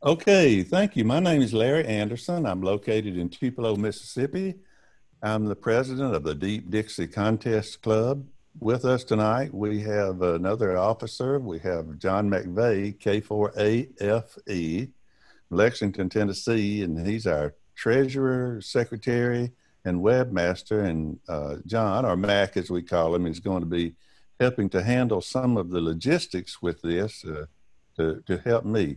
Okay, thank you. My name is Larry Anderson. I'm located in Tupelo, Mississippi. I'm the president of the Deep Dixie Contest Club. With us tonight, we have another officer. We have John McVeigh, K4AFE, Lexington, Tennessee, and he's our treasurer, secretary, and webmaster. And John, or Mac as we call him, is going to be helping to handle some of the logistics with this to help me.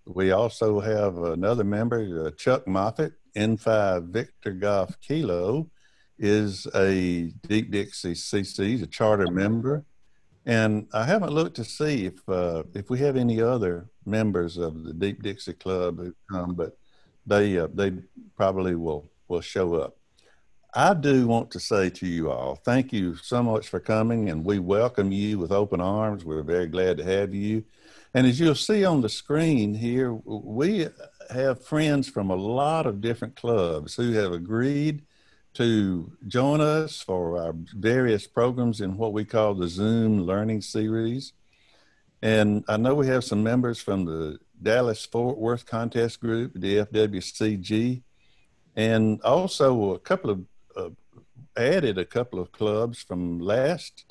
We also have another member, Chuck Moffitt, N5 Victor Golf Kilo, is a Deep Dixie CC, he's a charter member. And I haven't looked to see if we have any other members of the Deep Dixie Club who come, but they probably will show up. I do want to say to you all, thank you so much for coming, and we welcome you with open arms. We're very glad to have you. And as you'll see on the screen here, we have friends from a lot of different clubs who have agreed to join us for our various programs in what we call the Zoom Learning Series. And I know we have some members from the Dallas-Fort Worth Contest Group, the DFWCG, and also added a couple of clubs from last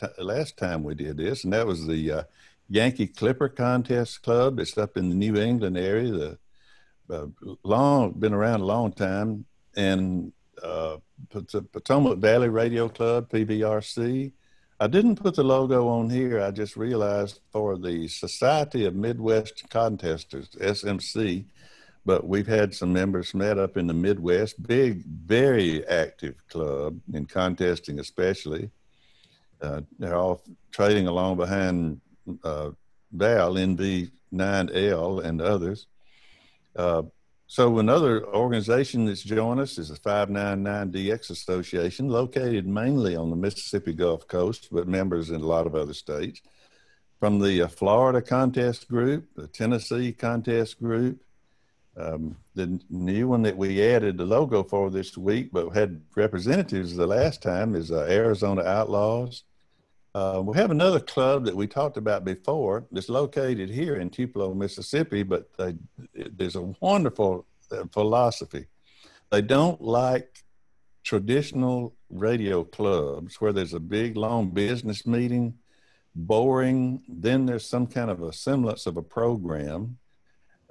time we did this, and that was the Yankee Clipper Contest Club. It's up in the New England area. Been around a long time, and Potomac Valley Radio Club, PVRC. I didn't put the logo on here. I just realized for the Society of Midwest Contesters, SMC, but we've had some members from that up in the Midwest. Big, very active club in contesting especially. They're all trading along behind Val, NV9L, and others. So another organization that's joined us is the 599DX Association, located mainly on the Mississippi Gulf Coast, but members in a lot of other states. From the Florida Contest Group, the Tennessee Contest Group, the new one that we added the logo for this week, but had representatives the last time, is Arizona Outlaws. We have another club that we talked about before that's located here in Tupelo, Mississippi, but there's a wonderful philosophy. They don't like traditional radio clubs where there's a big, long business meeting, boring, then there's some kind of a semblance of a program,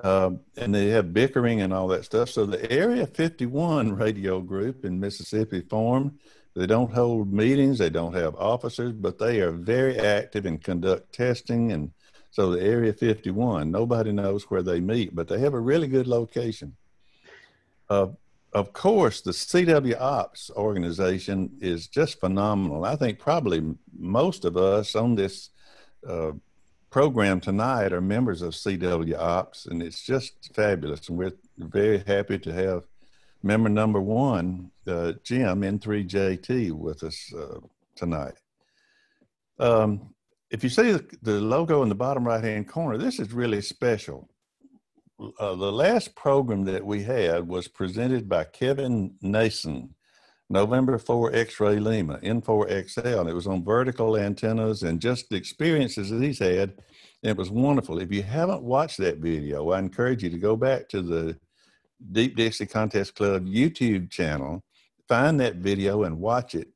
and they have bickering and all that stuff. So the Area 51 radio group in Mississippi formed. They don't hold meetings, they don't have officers, but they are very active and conduct testing. And so the Area 51, nobody knows where they meet, but they have a really good location. Of course, the CW Ops organization is just phenomenal. I think probably most of us on this program tonight are members of CW Ops, and it's just fabulous. And we're very happy to have member number one, Jim, N3JT, with us tonight. If you see the logo in the bottom right-hand corner, this is really special. The last program that we had was presented by Kevin Nason, November 4 X-Ray Lima, N4XL, and it was on vertical antennas and just the experiences that he's had. It was wonderful. If you haven't watched that video, I encourage you to go back to the Deep Dixie Contest Club YouTube channel, find that video and watch it.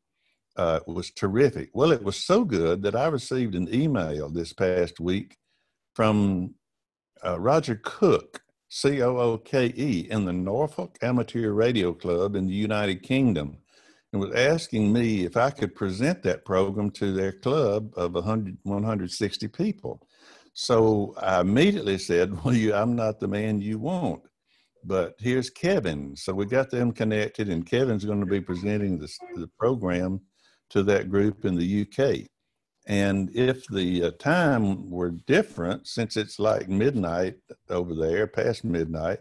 It was terrific. Well, it was so good that I received an email this past week from Roger Cook, COOKE, in the Norfolk Amateur Radio Club in the United Kingdom, and was asking me if I could present that program to their club of 160 people. So I immediately said, well, I'm not the man you want, but here's Kevin. So we got them connected, and Kevin's going to be presenting the program to that group in the UK. And if the time were different, since it's like midnight over there, past midnight,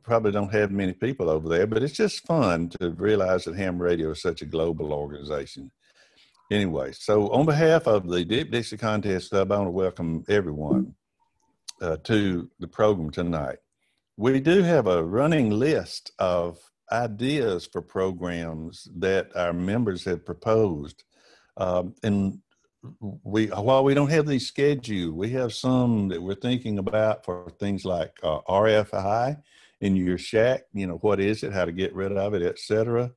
probably don't have many people over there, but it's just fun to realize that ham radio is such a global organization. Anyway, so on behalf of the Deep Dixie Contest Club, I want to welcome everyone to the program tonight. We do have a running list of ideas for programs that our members have proposed. And while we don't have these scheduled, we have some that we're thinking about for things like RFI in your shack. You know, what is it, how to get rid of it, etc.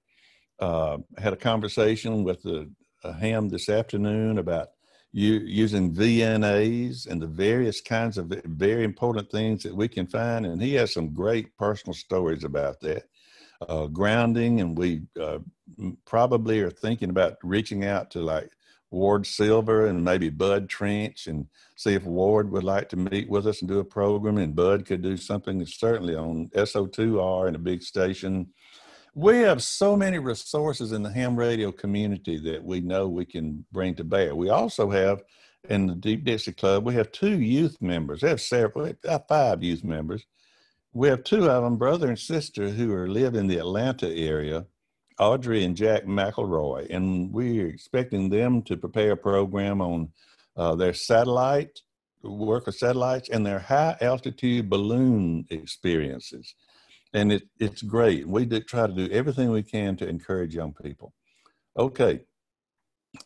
Had a conversation with a ham this afternoon about using VNAs and the various kinds of very important things that we can find. And he has some great personal stories about that. Grounding, and we probably are thinking about reaching out to like Ward Silver and maybe Bud Trench and see if Ward would like to meet with us and do a program, and Bud could do something that's certainly on SO2R in a big station. We have so many resources in the ham radio community that we know we can bring to bear. We also have in the Deep Dixie Club, we have 2 youth members. We have several, 5 youth members. We have 2 of them, brother and sister, who live in the Atlanta area, Audrey and Jack McElroy, and we're expecting them to prepare a program on their satellite, work with satellites, and their high altitude balloon experiences. And it's great. We try to do everything we can to encourage young people. Okay,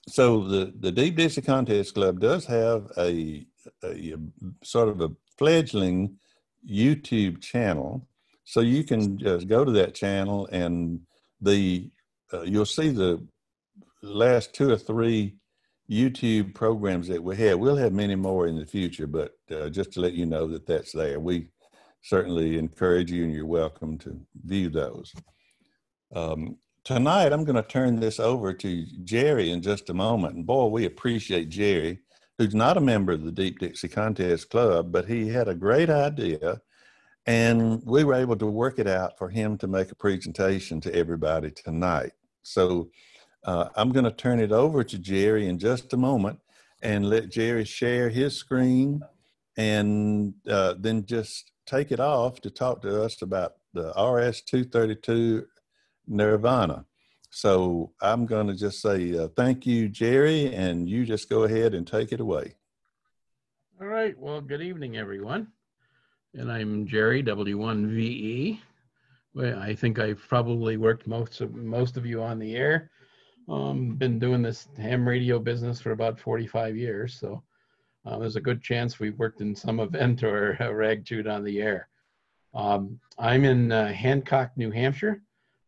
so the Deep Dixie Contest Club does have a sort of a fledgling YouTube channel. So you can just go to that channel, and you'll see the last 2 or 3 YouTube programs that we have. We'll have many more in the future, but just to let you know that that's there. We certainly encourage you, and you're welcome to view those. Tonight, I'm going to turn this over to Gerry in just a moment. And boy, we appreciate Gerry, who's not a member of the Deep Dixie Contest Club, but he had a great idea, and we were able to work it out for him to make a presentation to everybody tonight. So I'm going to turn it over to Gerry in just a moment and let Gerry share his screen, and then just take it off to talk to us about the RS-232 Nirvana. So I'm going to just say thank you, Gerry, and you just go ahead and take it away. All right. Well, good evening, everyone. And I'm Gerry, W1VE. Well, I think I've probably worked most of you on the air. Been doing this ham radio business for about 45 years. So there's a good chance we've worked in some event or rag-chewed on the air. I'm in Hancock, New Hampshire,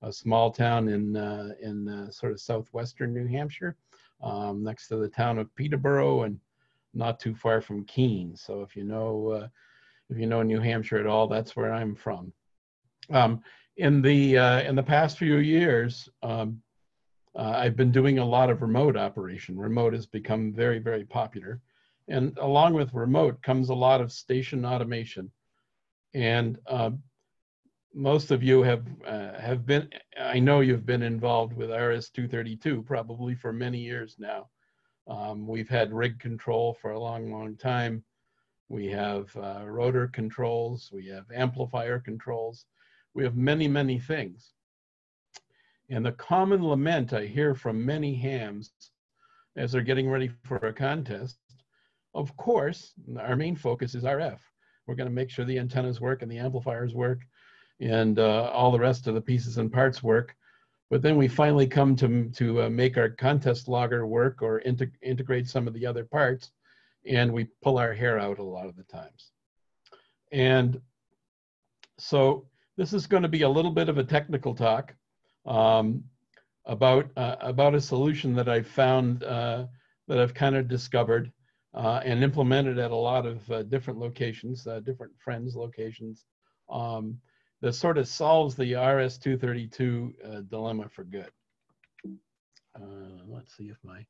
a small town in sort of southwestern New Hampshire, next to the town of Peterborough and not too far from Keene. So if you know New Hampshire at all, that's where I'm from. In the past few years, I've been doing a lot of remote operation. Remote has become very, very popular. And along with remote comes a lot of station automation. And most of you have been, I know you've been involved with RS-232 probably for many years now. We've had rig control for a long, long time. We have rotor controls. We have amplifier controls. We have many, many things. And the common lament I hear from many hams as they're getting ready for a contest, of course, our main focus is RF. We're going to make sure the antennas work and the amplifiers work and all the rest of the pieces and parts work. But then we finally come to make our contest logger work or integrate some of the other parts, and we pull our hair out a lot of the times. And so this is going to be a little bit of a technical talk about a solution that I've found, that I've kind of discovered and implemented at a lot of different locations, different friends' locations, that sort of solves the RS-232 dilemma for good. Let's see if my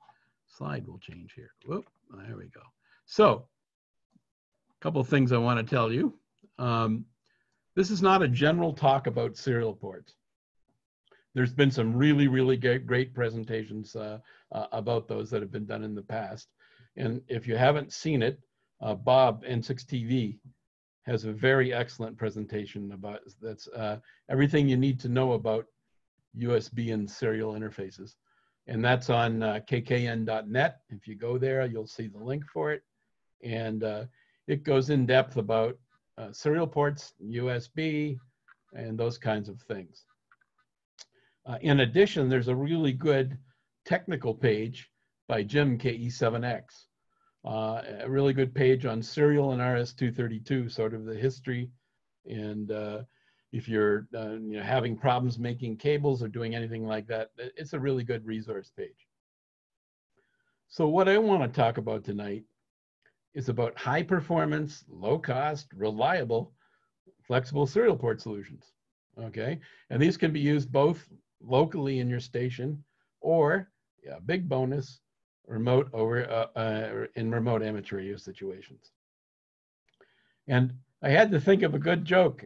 slide will change here. Whoop, there we go. So, a couple of things I want to tell you. This is not a general talk about serial ports. There's been some really, really great presentations about those that have been done in the past. And if you haven't seen it, Bob, N6TV, has a very excellent presentation about that's everything you need to know about USB and serial interfaces. And that's on kkn.net. If you go there, you'll see the link for it. And it goes in depth about serial ports, USB, and those kinds of things. In addition, there's a really good technical page by Jim, KE7X. A really good page on serial and RS-232, sort of the history. And if you're having problems making cables or doing anything like that, it's a really good resource page. So what I want to talk about tonight is about high performance, low cost, reliable, flexible serial port solutions. Okay, and these can be used both locally in your station or, yeah, big bonus, remote over in remote amateur radio situations. And I had to think of a good joke.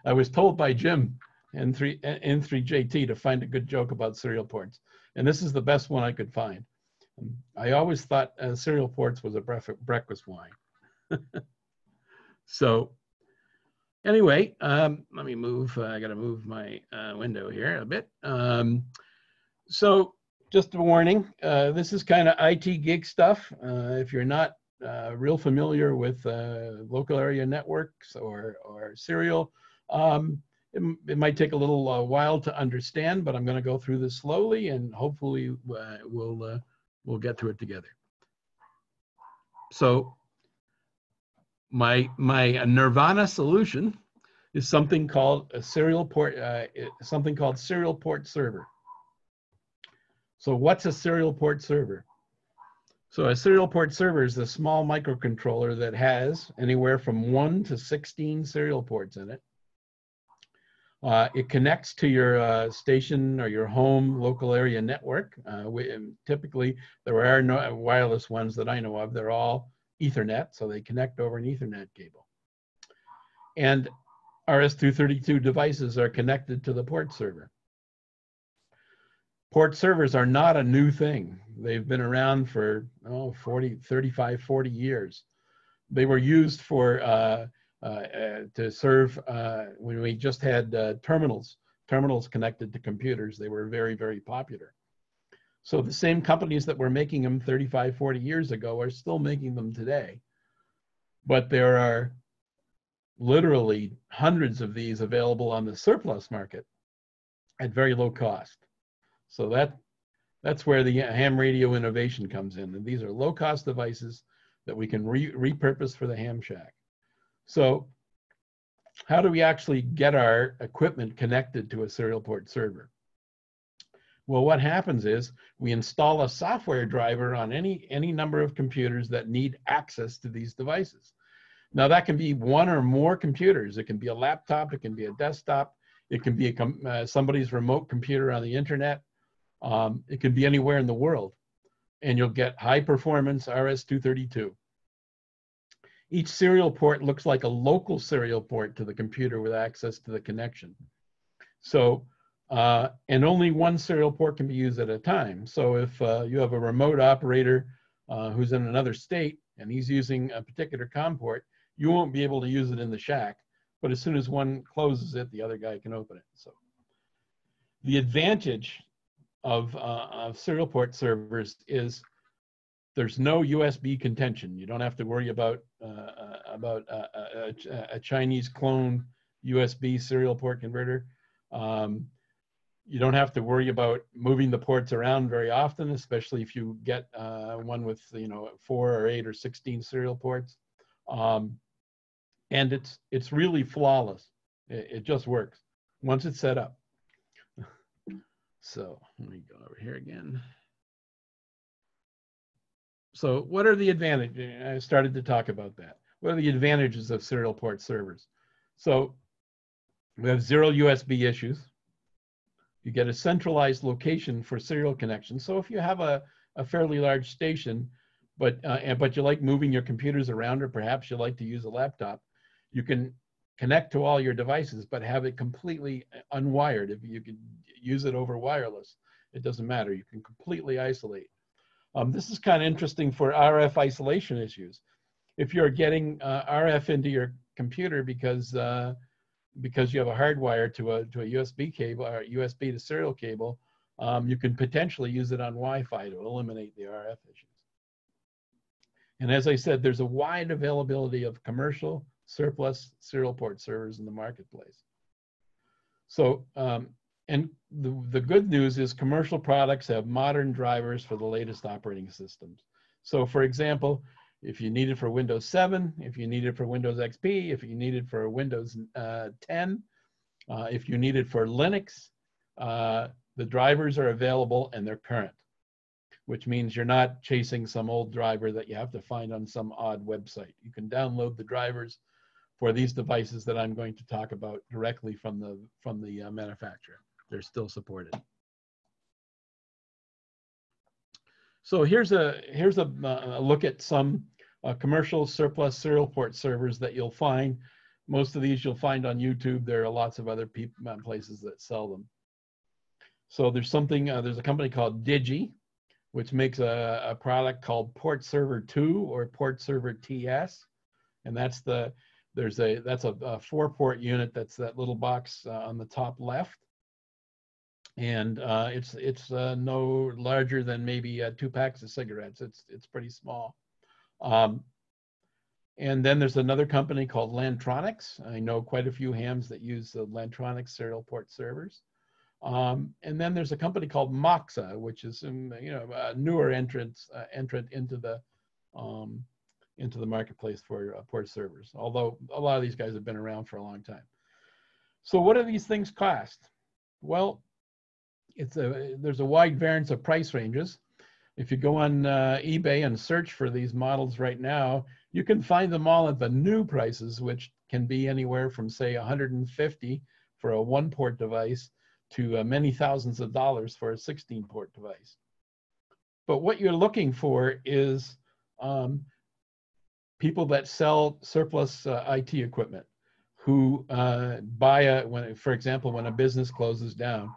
I was told by Jim N3JT to find a good joke about serial ports, and this is the best one I could find. I always thought serial ports was a breakfast wine. So anyway, let me move. I got to move my window here a bit. So just a warning, this is kind of IT geek stuff. If you're not real familiar with local area networks or serial, it might take a little while to understand, but I'm going to go through this slowly, and hopefully we'll get through it together. So my Nirvana solution is something called a serial port, something called serial port server. So what's a serial port server? So a serial port server is a small microcontroller that has anywhere from 1 to 16 serial ports in it. It connects to your station or your home local area network. Typically, there are no wireless ones that I know of. They're all Ethernet, so they connect over an Ethernet cable. And RS-232 devices are connected to the port server. Port servers are not a new thing. They've been around for 35, 40 years. They were used for to serve when we just had terminals connected to computers. They were very, very popular. So the same companies that were making them 35, 40 years ago are still making them today. But there are literally hundreds of these available on the surplus market at very low cost. So that's where the ham radio innovation comes in. And these are low-cost devices that we can repurpose for the ham shack. So how do we actually get our equipment connected to a serial port server? Well, what happens is we install a software driver on any number of computers that need access to these devices. Now, that can be one or more computers. It can be a laptop. It can be a desktop. It can be somebody's remote computer on the internet. It can be anywhere in the world, and you'll get high performance RS-232. Each serial port looks like a local serial port to the computer with access to the connection. So, and only one serial port can be used at a time. So if you have a remote operator who's in another state and he's using a particular COM port, you won't be able to use it in the shack, but as soon as one closes it, the other guy can open it. So the advantage of serial port servers is there's no USB contention. You don't have to worry about a Chinese clone USB serial port converter. You don't have to worry about moving the ports around very often, especially if you get one with 4 or 8 or 16 serial ports. And it's really flawless. It just works once it's set up. So let me go over here again. So what are the advantages? I started to talk about that. What are the advantages of serial port servers? So we have 0 USB issues. You get a centralized location for serial connection. So if you have a fairly large station, but you like moving your computers around, or perhaps you like to use a laptop, you can connect to all your devices, but have it completely unwired. If you can use it over wireless, it doesn't matter. You can completely isolate. This is kind of interesting for RF isolation issues. If you're getting RF into your computer because you have a hardwire to a USB cable or USB to serial cable, you can potentially use it on Wi-Fi to eliminate the RF issues. And as I said, there's a wide availability of commercial surplus serial port servers in the marketplace. So And the good news is commercial products have modern drivers for the latest operating systems. So for example, if you need it for Windows 7, if you need it for Windows XP, if you need it for Windows 10, if you need it for Linux, the drivers are available and they're current, which means you're not chasing some old driver that you have to find on some odd website. You can download the drivers for these devices that I'm going to talk about directly from the manufacturer. They're still supported. So here's a look at some commercial surplus serial port servers that you'll find. Most of these you'll find on YouTube. There are lots of other places that sell them. So there's a company called Digi, which makes a product called Portserver 2 or Portserver TS, and that's a 4-port unit. That's that little box on the top left. And it's no larger than maybe 2 packs of cigarettes. It's pretty small. And then there's another company called Lantronix. I know quite a few hams that use the Lantronix serial port servers. And then there's a company called Moxa, which is a newer entrant into the marketplace for port servers. Although a lot of these guys have been around for a long time. So what do these things cost? Well, there's a wide variance of price ranges. If you go on eBay and search for these models right now, you can find them all at the new prices, which can be anywhere from say $150 for a 1-port device to many thousands of dollars for a 16-port device. But what you're looking for is people that sell surplus IT equipment, who buy for example, when a business closes down,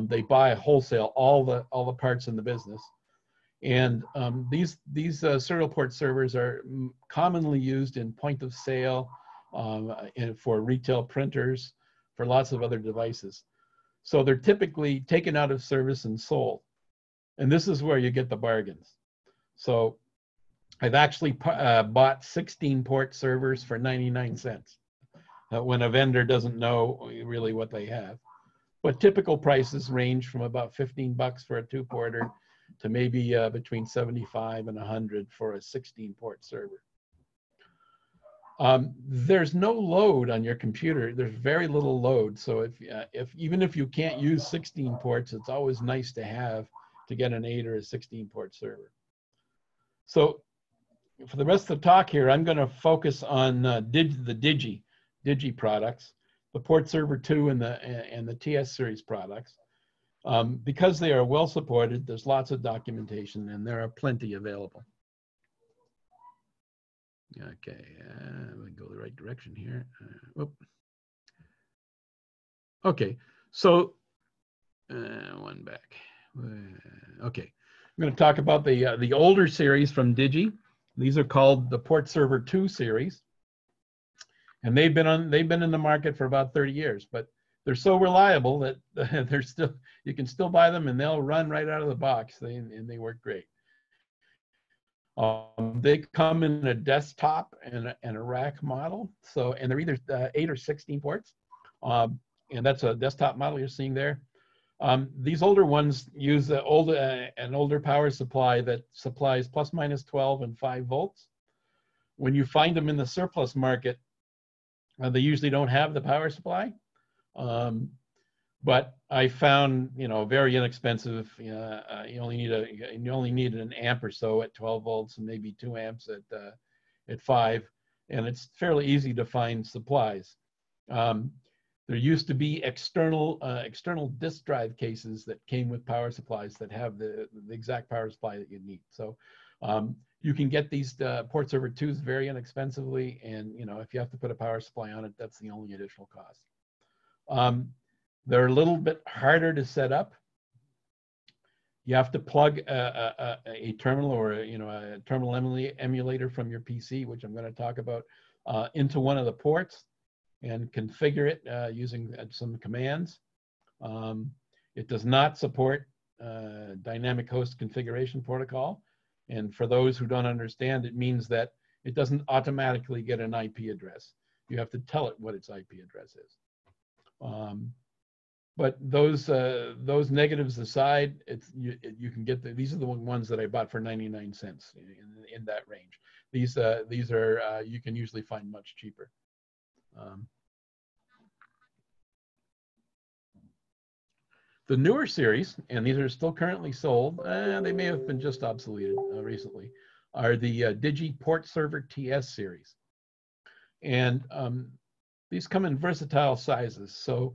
they buy wholesale all the parts in the business. And these serial port servers are commonly used in point of sale, and for retail printers, for lots of other devices. So they're typically taken out of service and sold. And this is where you get the bargains. So I've actually bought 16-port servers for 99 cents when a vendor doesn't know really what they have. But typical prices range from about 15 bucks for a 2-porter to maybe between 75 and 100 for a 16-port server. There's no load on your computer. There's very little load. So even if you can't use 16 ports, it's always nice to have to get an 8 or a 16-port server. So for the rest of the talk here, I'm going to focus on the Digi products, the Portserver 2 and the TS series products. Because they are well supported, there's lots of documentation and there are plenty available. Okay, we go the right direction here. Okay, so one back. Okay, I'm going to talk about the older series from Digi. These are called the Portserver 2 series, and they've been in the market for about 30 years. But they're so reliable that you can still buy them and they'll run right out of the box. And they work great. They come in a desktop and a rack model. And they're either 8 or 16 ports. And that's a desktop model you're seeing there. These older ones use an older power supply that supplies plus minus 12 and 5 volts. When you find them in the surplus market, they usually don't have the power supply. But I found, very inexpensive. You only need an amp or so at 12 volts and maybe 2 amps at 5, and it's fairly easy to find supplies. There used to be external disk drive cases that came with power supplies that have the exact power supply that you need. So you can get these Portserver 2s very inexpensively, and if you have to put a power supply on it, that's the only additional cost. They're a little bit harder to set up. You have to plug a terminal or a terminal emulator from your PC, which I'm going to talk about, into one of the ports and configure it using some commands. It does not support dynamic host configuration protocol. And for those who don't understand, it means that it doesn't automatically get an IP address. You have to tell it what its IP address is. But those negatives aside, you can get these are the ones that I bought for 99 cents in that range. These are you can usually find much cheaper. The newer series, and these are still currently sold, they may have been just obsoleted recently, are the Digi Portserver TS series. And these come in versatile sizes. So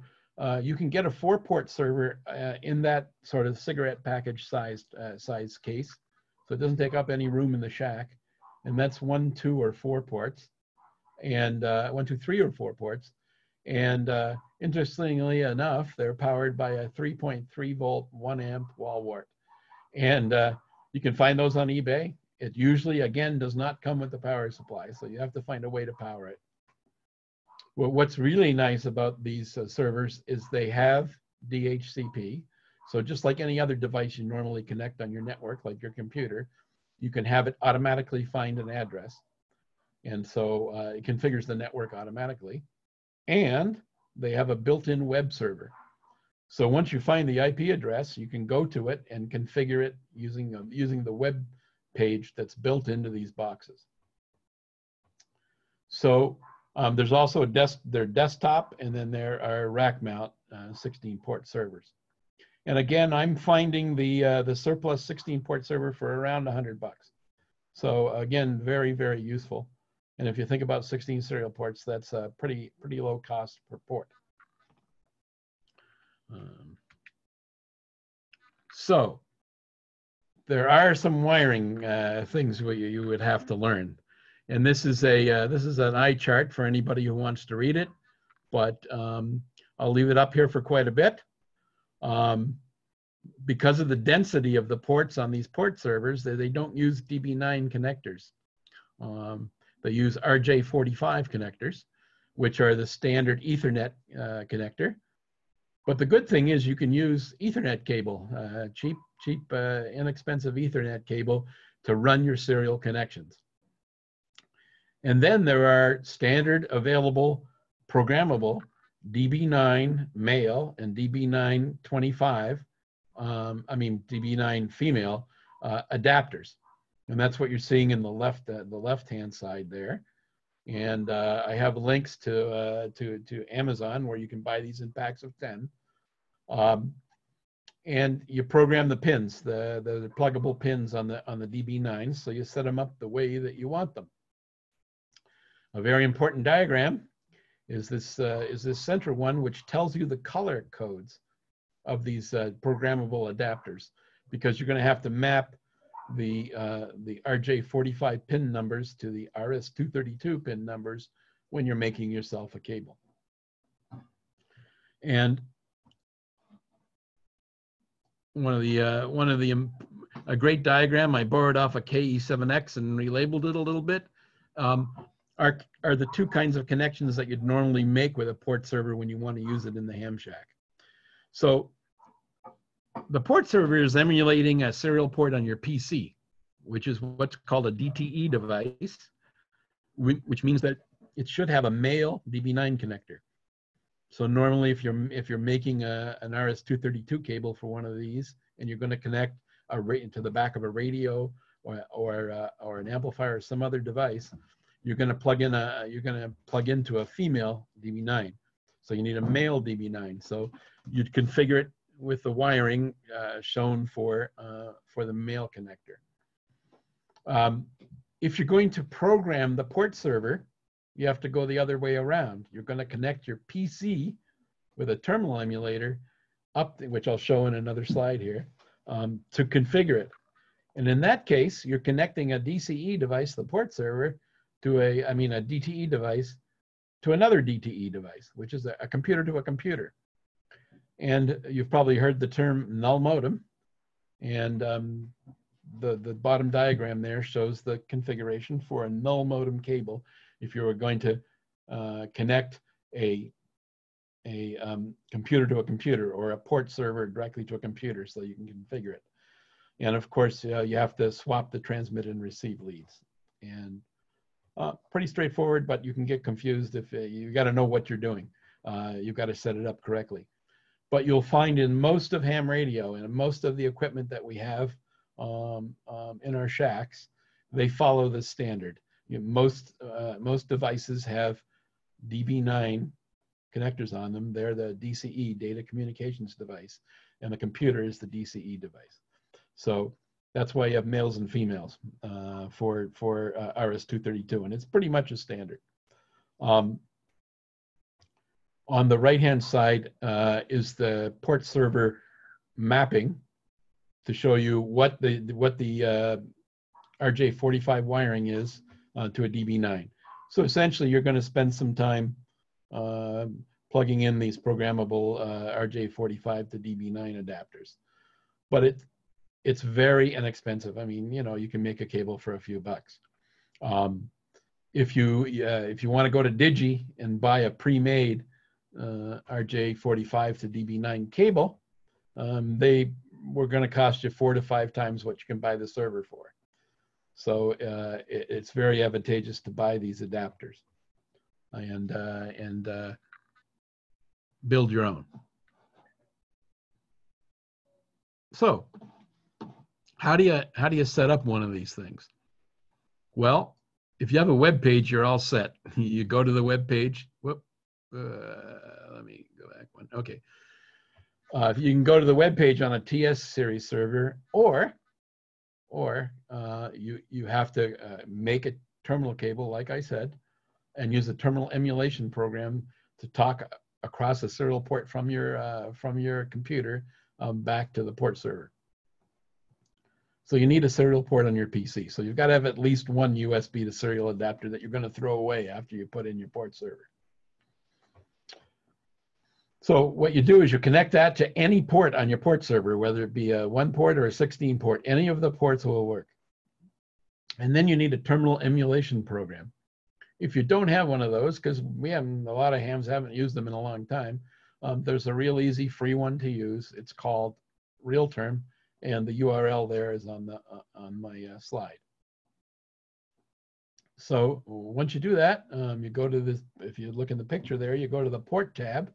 you can get a 4-port server in that sort of cigarette package size case. So it doesn't take up any room in the shack. And that's 1, 2, or 4 ports. And 1, 2, 3, or 4 ports. And interestingly enough, they're powered by a 3.3 volt, 1 amp wall wart. And you can find those on eBay. It usually, again, does not come with the power supply, so you have to find a way to power it. Well, what's really nice about these servers is they have DHCP. So just like any other device you normally connect on your network, like your computer, you can have it automatically find an address. And so it configures the network automatically. And they have a built-in web server. So once you find the IP address, you can go to it and configure it using the web page that's built into these boxes. So there's also their desktop, and then there are rack mount 16-port servers. And again, I'm finding the surplus 16-port server for around $100. So again, very, very useful. And if you think about 16 serial ports, that's a pretty low cost per port. So there are some wiring things you would have to learn. And this is an eye chart for anybody who wants to read it, but I'll leave it up here for quite a bit. Because of the density of the ports on these port servers, they don't use DB9 connectors. They use RJ45 connectors, which are the standard Ethernet connector. But the good thing is you can use Ethernet cable, cheap, inexpensive Ethernet cable to run your serial connections. And then there are standard available programmable DB9 male and DB9 25, DB9 female adapters. And that's what you're seeing in the left-hand side there. And I have links to Amazon where you can buy these in packs of 10. And you program the pins, the pluggable pins on the DB9, so you set them up the way that you want them. A very important diagram is this central one, which tells you the color codes of these programmable adapters, because you're going to have to map the RJ45 pin numbers to the RS-232 pin numbers when you're making yourself a cable. And a great diagram I borrowed off a KE7X and relabeled it a little bit are the two kinds of connections that you'd normally make with a port server when you want to use it in the ham shack. So the port server is emulating a serial port on your PC, which is what's called a DTE device, which means that it should have a male DB9 connector. So normally if you're making an RS-232 cable for one of these, and you're going to connect to the back of a radio or an amplifier or some other device, you're going to plug into a female DB9. So you need a male DB9. So you'd configure it with the wiring shown for the male connector. If you're going to program the port server, you have to go the other way around. You're going to connect your PC with a terminal emulator which I'll show in another slide here, to configure it. And in that case, you're connecting a DCE device, the port server, to a DTE device to another DTE device, which is a computer to a computer. And you've probably heard the term null modem. And the bottom diagram there shows the configuration for a null modem cable if you were going to connect a computer to a computer, or a port server directly to a computer, so you can configure it. And of course, you have to swap the transmit and receive leads. And pretty straightforward, but you can get confused if you got to know what you're doing. You've got to set it up correctly. But you'll find in most of ham radio and most of the equipment that we have in our shacks, they follow the standard. Most devices have DB9 connectors on them. They're the DCE, data communications device, and the computer is the DCE device. So that's why you have males and females for RS-232, and it's pretty much a standard. On the right-hand side is the Portserver mapping to show you what the RJ45 wiring is to a DB9. So essentially, you're going to spend some time plugging in these programmable RJ45 to DB9 adapters, but it's very inexpensive. I mean, you know, you can make a cable for a few bucks. If you want to go to Digi and buy a pre-made RJ45 to DB9 cable, they were going to cost you 4 to 5 times what you can buy the server for. So it's very advantageous to buy these adapters and build your own. So how do you set up one of these things? Well, if you have a web page, you're all set. You go to the web page. Whoop. Let me go back one. Okay. You can go to the web page on a TS series server, or you have to make a terminal cable, like I said, and use a terminal emulation program to talk across a serial port from your computer back to the Portserver. So you need a serial port on your PC. So you've got to have at least one USB to serial adapter that you're going to throw away after you put in your Portserver. So what you do is you connect that to any port on your Portserver, whether it be a 1 port or a 16 port, any of the ports will work. And then you need a terminal emulation program. If you don't have one of those, because a lot of hams haven't used them in a long time, there's a real easy free one to use. It's called RealTerm, and the URL there is on my slide. So once you do that, you go to this. If you look in the picture there, you go to the port tab,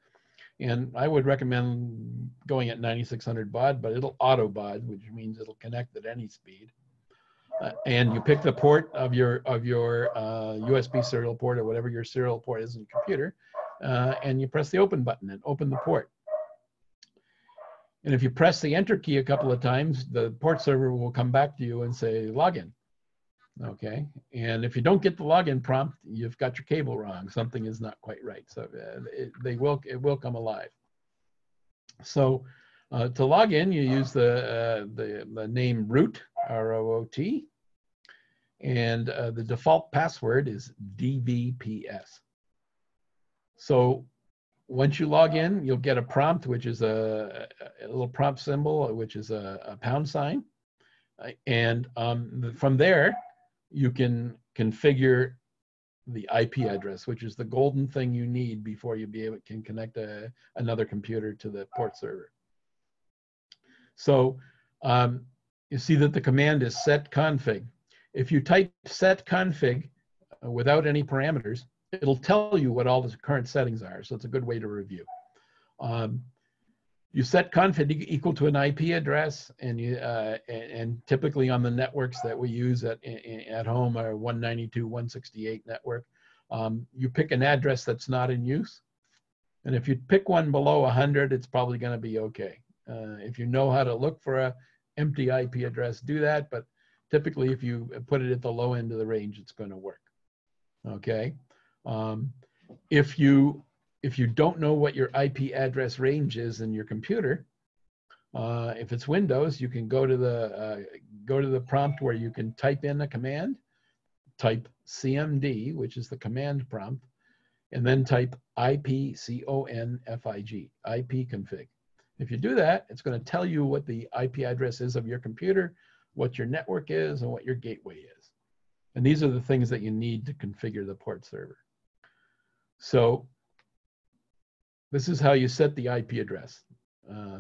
and I would recommend going at 9600 baud, but it'll auto baud, which means it'll connect at any speed. And you pick the port of your USB serial port or whatever your serial port is in your computer, and you press the open button and open the port. And if you press the enter key a couple of times, the Portserver will come back to you and say login. Okay, and if you don't get the login prompt, you've got your cable wrong. Something is not quite right. So it will come alive. So to log in, you use the name root, R-O-O-T, and the default password is DVPS. So once you log in, you'll get a prompt, which is a little prompt symbol, which is a pound sign, and from there you can configure the IP address, which is the golden thing you need before you can connect another computer to the Portserver. So you see that the command is setconfig. If you type setconfig without any parameters, it'll tell you what all the current settings are. So it's a good way to review. You set config equal to an IP address, and and typically on the networks that we use at home, our 192.168 network, you pick an address that's not in use. And if you pick one below 100, it's probably going to be okay. If you know how to look for an empty IP address, do that. But typically, if you put it at the low end of the range, it's going to work. Okay. If you don't know what your IP address range is in your computer, if it's Windows, you can go to the prompt where you can type in a command, type CMD, which is the command prompt, and then type IPCONFIG, ipconfig. If you do that, it's going to tell you what the IP address is of your computer, what your network is, and what your gateway is. And these are the things that you need to configure the Portserver. So this is how you set the IP address.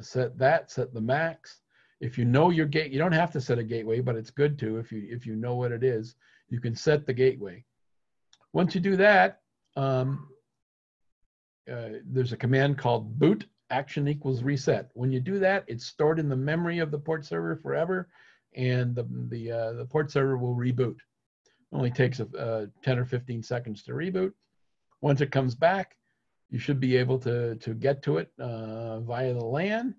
Set the max. If you know your gate, you don't have to set a gateway, but it's good to. If you know what it is, you can set the gateway. Once you do that, there's a command called boot action equals reset. When you do that, it's stored in the memory of the port server forever, and the port server will reboot. It only takes 10 or 15 seconds to reboot. Once it comes back, you should be able to get to it via the LAN.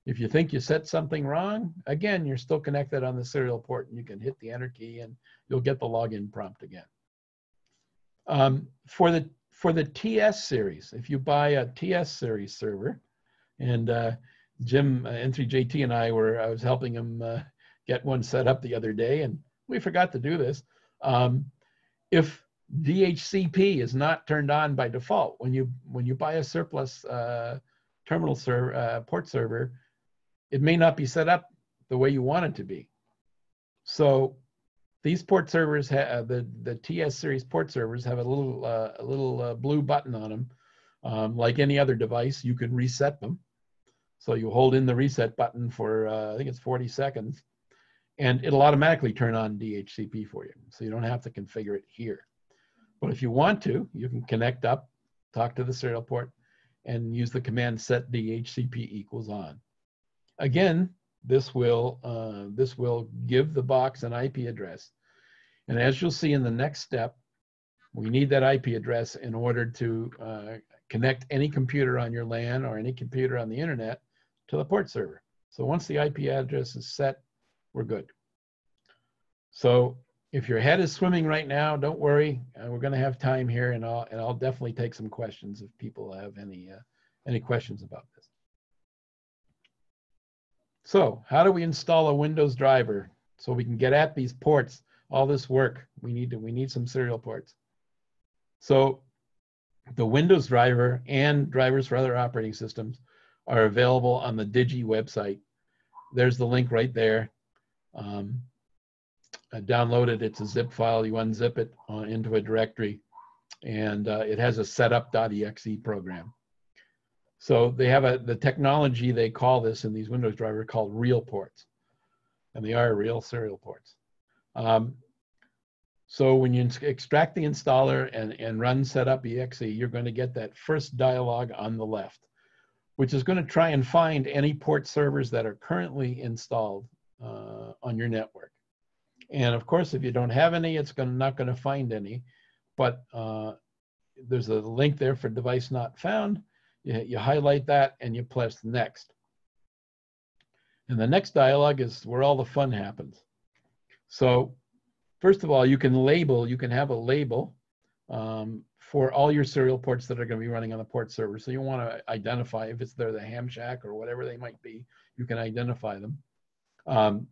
If you think you set something wrong, again, you're still connected on the serial port, and you can hit the enter key and you'll get the login prompt again. For the TS series, if you buy a TS series server, and Jim, N3JT and I was helping him get one set up the other day, and we forgot to do this. If DHCP is not turned on by default, when you buy a surplus port server, it may not be set up the way you want it to be. So these port servers, the TS series port servers, have a little blue button on them. Like any other device, you can reset them. So you hold in the reset button for, I think it's 40 seconds, and it'll automatically turn on DHCP for you. So you don't have to configure it here. But if you want to, you can connect up, talk to the serial port, and use the command set DHCP equals on. Again, this will give the box an IP address. And as you'll see in the next step, we need that IP address in order to connect any computer on your LAN or any computer on the internet to the port server. So once the IP address is set, we're good. So if your head is swimming right now, don't worry. We're going to have time here, and I'll definitely take some questions if people have any questions about this. So how do we install a Windows driver so we can get at these ports? All this work, we need some serial ports. So the Windows driver and drivers for other operating systems are available on the Digi website. There's the link right there. Download it. It's a zip file. You unzip it into a directory, and it has a setup.exe program. So they have the technology they call this in these Windows drivers called real ports, and they are real serial ports. So when you extract the installer and run setup.exe, you're going to get that first dialog on the left, which is going to try and find any port servers that are currently installed on your network. And of course, if you don't have any, it's not going to find any. But there's a link there for device not found. You highlight that and you press next. And the next dialog is where all the fun happens. So first of all, you can have a label for all your serial ports that are going to be running on the port server. So you want to identify if they're the ham shack or whatever they might be, you can identify them. And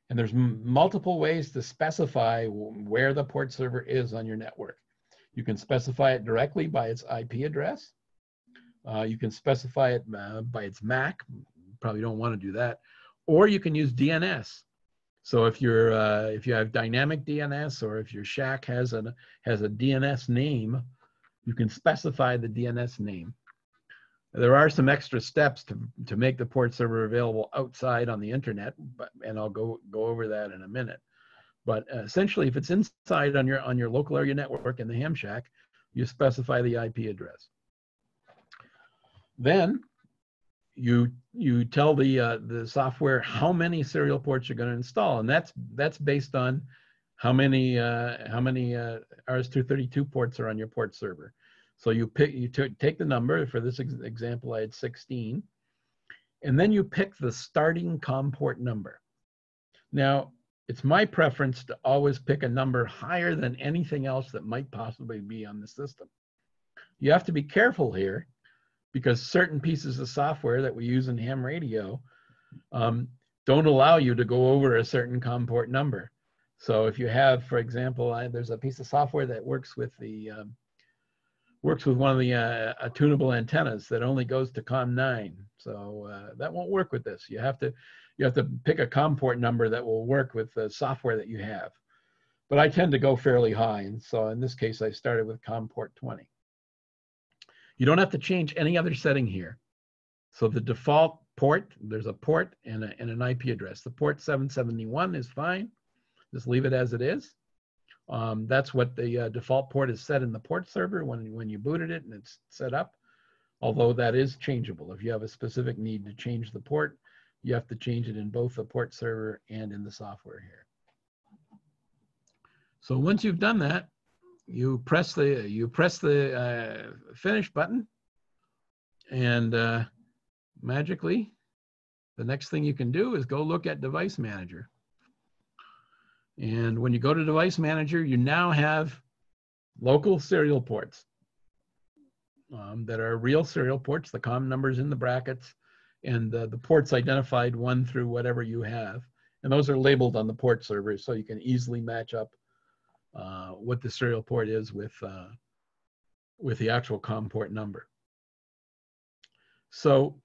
there's multiple ways to specify where the port server is on your network. You can specify it directly by its IP address. You can specify it by its MAC. Probably don't want to do that. Or you can use DNS. So if you have dynamic DNS, or if your shack has a DNS name, you can specify the DNS name. There are some extra steps to make the port server available outside on the internet, and I'll go over that in a minute. But essentially, if it's inside on your local area network in the ham shack, you specify the IP address. Then you tell the software how many serial ports you're going to install, and that's based on how many RS-232 ports are on your port server. So you take the number. For this example, I had 16, and then you pick the starting COM port number. Now, it's my preference to always pick a number higher than anything else that might possibly be on the system. You have to be careful here, because certain pieces of software that we use in ham radio don't allow you to go over a certain COM port number. So if you have, for example, there's a piece of software that works with one of the tunable antennas that only goes to COM9. So that won't work with this. You have to pick a COM port number that will work with the software that you have. But I tend to go fairly high, and so in this case, I started with COM port 20. You don't have to change any other setting here. So the default port, there's a port and an IP address. The port 771 is fine. Just leave it as it is. That's what the default port is set in the port server when you booted it and it's set up. although that is changeable. If you have a specific need to change the port, you have to change it in both the port server and in the software here. So once you've done that, you press the finish button, and magically, the next thing you can do is go look at Device Manager. And when you go to Device Manager, you now have local serial ports that are real serial ports, the COM numbers in the brackets, and the ports identified 1 through whatever you have. And those are labeled on the port server, so you can easily match up what the serial port is with the actual COM port number. So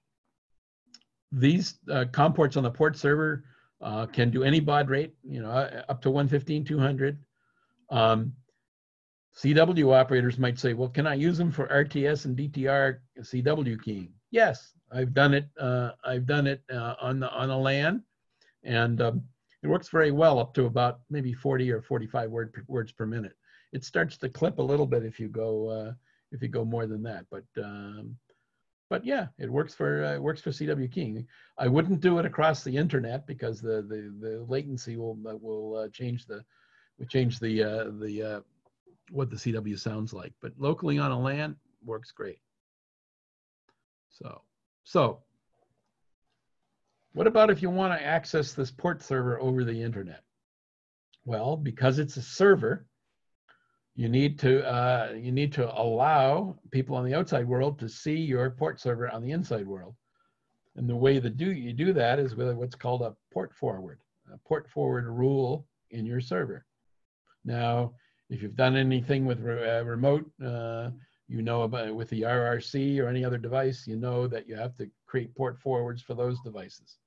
these COM ports on the port server can do any baud rate, up to 115/200. CW operators might say, well, can I use them for RTS and DTR CW keying? Yes, I've done it. I've done it on a LAN, and it works very well up to about maybe 40 or 45 words per minute. It starts to clip a little bit if you go more than that, but yeah, it works for CW keying. I wouldn't do it across the internet because the latency will change what the CW sounds like. But locally on a LAN works great. So what about if you want to access this port server over the internet? Well, because it's a server, you need to allow people on the outside world to see your port server on the inside world. And the way you do that is with what's called a port forward rule in your server. Now, if you've done anything with remote, with the RRC or any other device, you know that you have to create port forwards for those devices.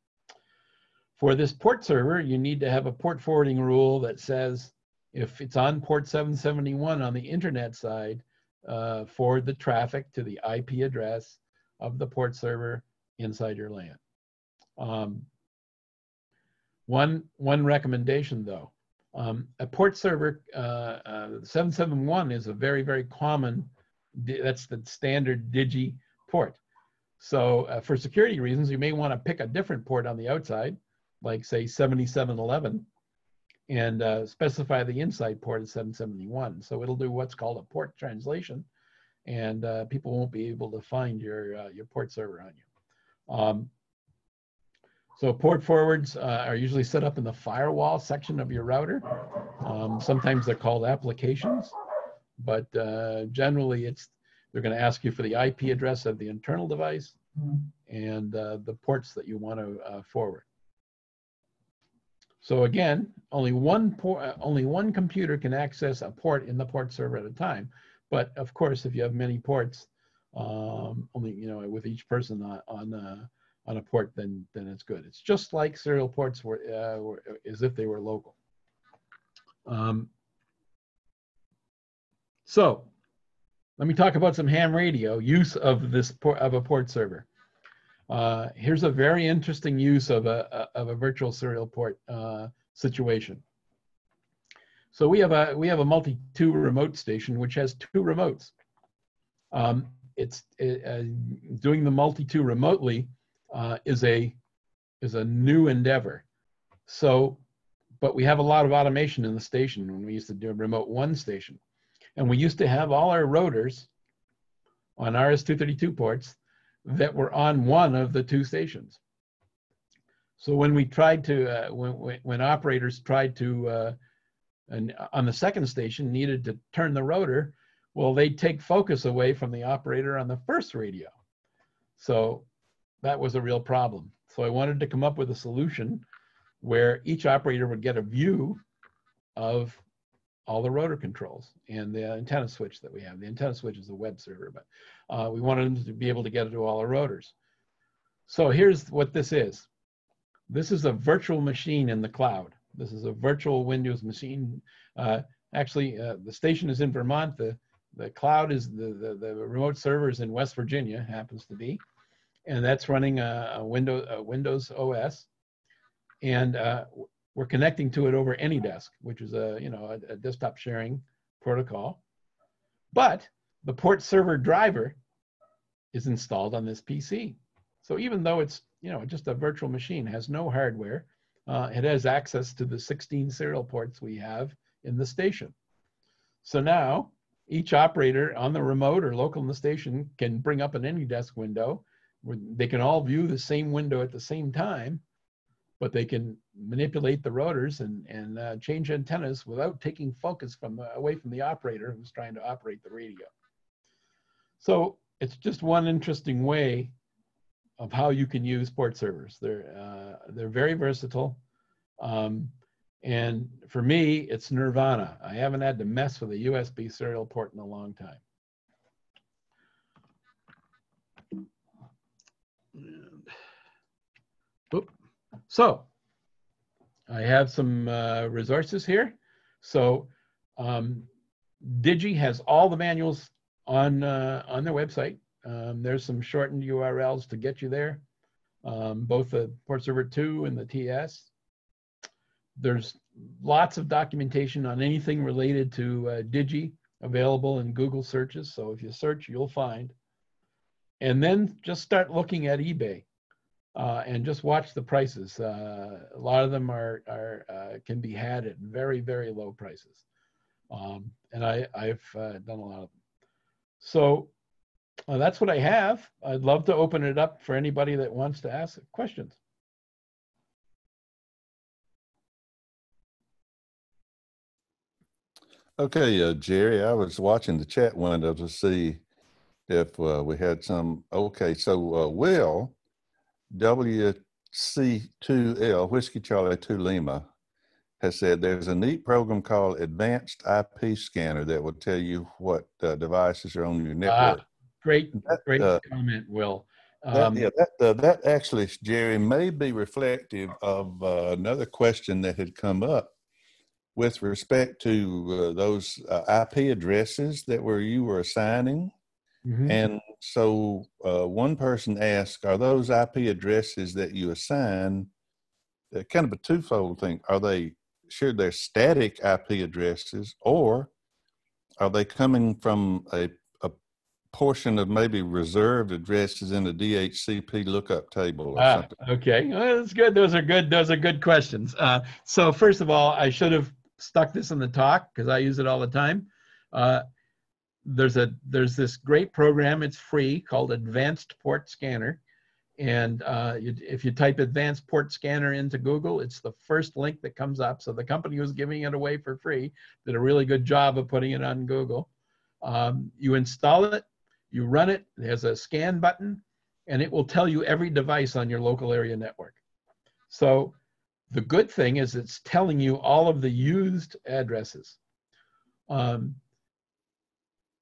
For this port server, you need to have a port forwarding rule that says, if it's on port 771 on the internet side, forward the traffic to the IP address of the port server inside your LAN. One recommendation though, a port server 771 is a very, very common, that's the standard Digi port. So for security reasons, you may want to pick a different port on the outside, like say 7711, and specify the inside port as 771. So it'll do what's called a port translation, and people won't be able to find your port server on you. So port forwards are usually set up in the firewall section of your router. Sometimes they're called applications, but generally they're going to ask you for the IP address of the internal device and the ports that you want to forward. So again, only one computer can access a port in the port server at a time. But of course, if you have many ports, with each person on a port, then it's good. It's just like serial ports were as if they were local. So let me talk about some ham radio use of a port server. Here's a very interesting use of a virtual serial port situation. So we have a multi-2 remote station which has 2 remotes. Doing the multi-2 remotely is a new endeavor. So, but we have a lot of automation in the station when we used to do a remote 1 station, and we used to have all our rotors on RS-232 ports that were on one of the 2 stations. So when we tried to, when operators tried to, and on the 2nd station needed to turn the rotor, well, they'd take focus away from the operator on the 1st radio. So that was a real problem. So I wanted to come up with a solution where each operator would get a view of all the rotor controls and the antenna switch that we have. The antenna switch is a web server, but we wanted them to be able to get it to all the rotors. So here's what this is. This is a virtual machine in the cloud. This is a virtual Windows machine. Actually, the station is in Vermont. The cloud is, the remote server is in West Virginia, happens to be. And that's running a Windows OS. And we're connecting to it over AnyDesk, which is a desktop sharing protocol. But the port server driver is installed on this PC. So even though it's, just a virtual machine, has no hardware, it has access to the 16 serial ports we have in the station. So now each operator on the remote or local in the station can bring up an AnyDesk window where they can all view the same window at the same time, but they can manipulate the rotors and change antennas without taking focus away from the operator who's trying to operate the radio. So it's just one interesting way of how you can use Portservers. They're very versatile. And for me, it's Nirvana. I haven't had to mess with a USB serial port in a long time. So I have some resources here. So Digi has all the manuals on their website. There's some shortened URLs to get you there, both the Portserver 2 and the TS. There's lots of documentation on anything related to Digi available in Google searches. So if you search, you'll find. And then just start looking at eBay and just watch the prices. A lot of them can be had at very, very low prices. And I've done a lot of them. So that's what I have. I'd love to open it up for anybody that wants to ask questions. Okay, Gerry, I was watching the chat window to see if we had some. Okay, so Will, WC2L, Whiskey Charlie 2 Lima, has said there's a neat program called Advanced IP Scanner that will tell you what devices are on your network. Great comment, Will. That actually, Gerry, may be reflective of another question that had come up with respect to those IP addresses that you were assigning. Mm-hmm. And so one person asked, are those IP addresses that you assign kind of a twofold thing? Are they they're static IP addresses, or are they coming from a portion of maybe reserved addresses in the DHCP lookup table or something? Okay, well, that's good. Those are good questions. So first of all, I should have stuck this in the talk because I use it all the time. There's this great program. It's free, called Advanced Port Scanner. And if you type Advanced Port Scanner into Google, it's the first link that comes up. So the company who's giving it away for free did a really good job of putting it on Google. You install it, you run it, there's a scan button, and it will tell you every device on your local area network. So the good thing is it's telling you all of the used addresses.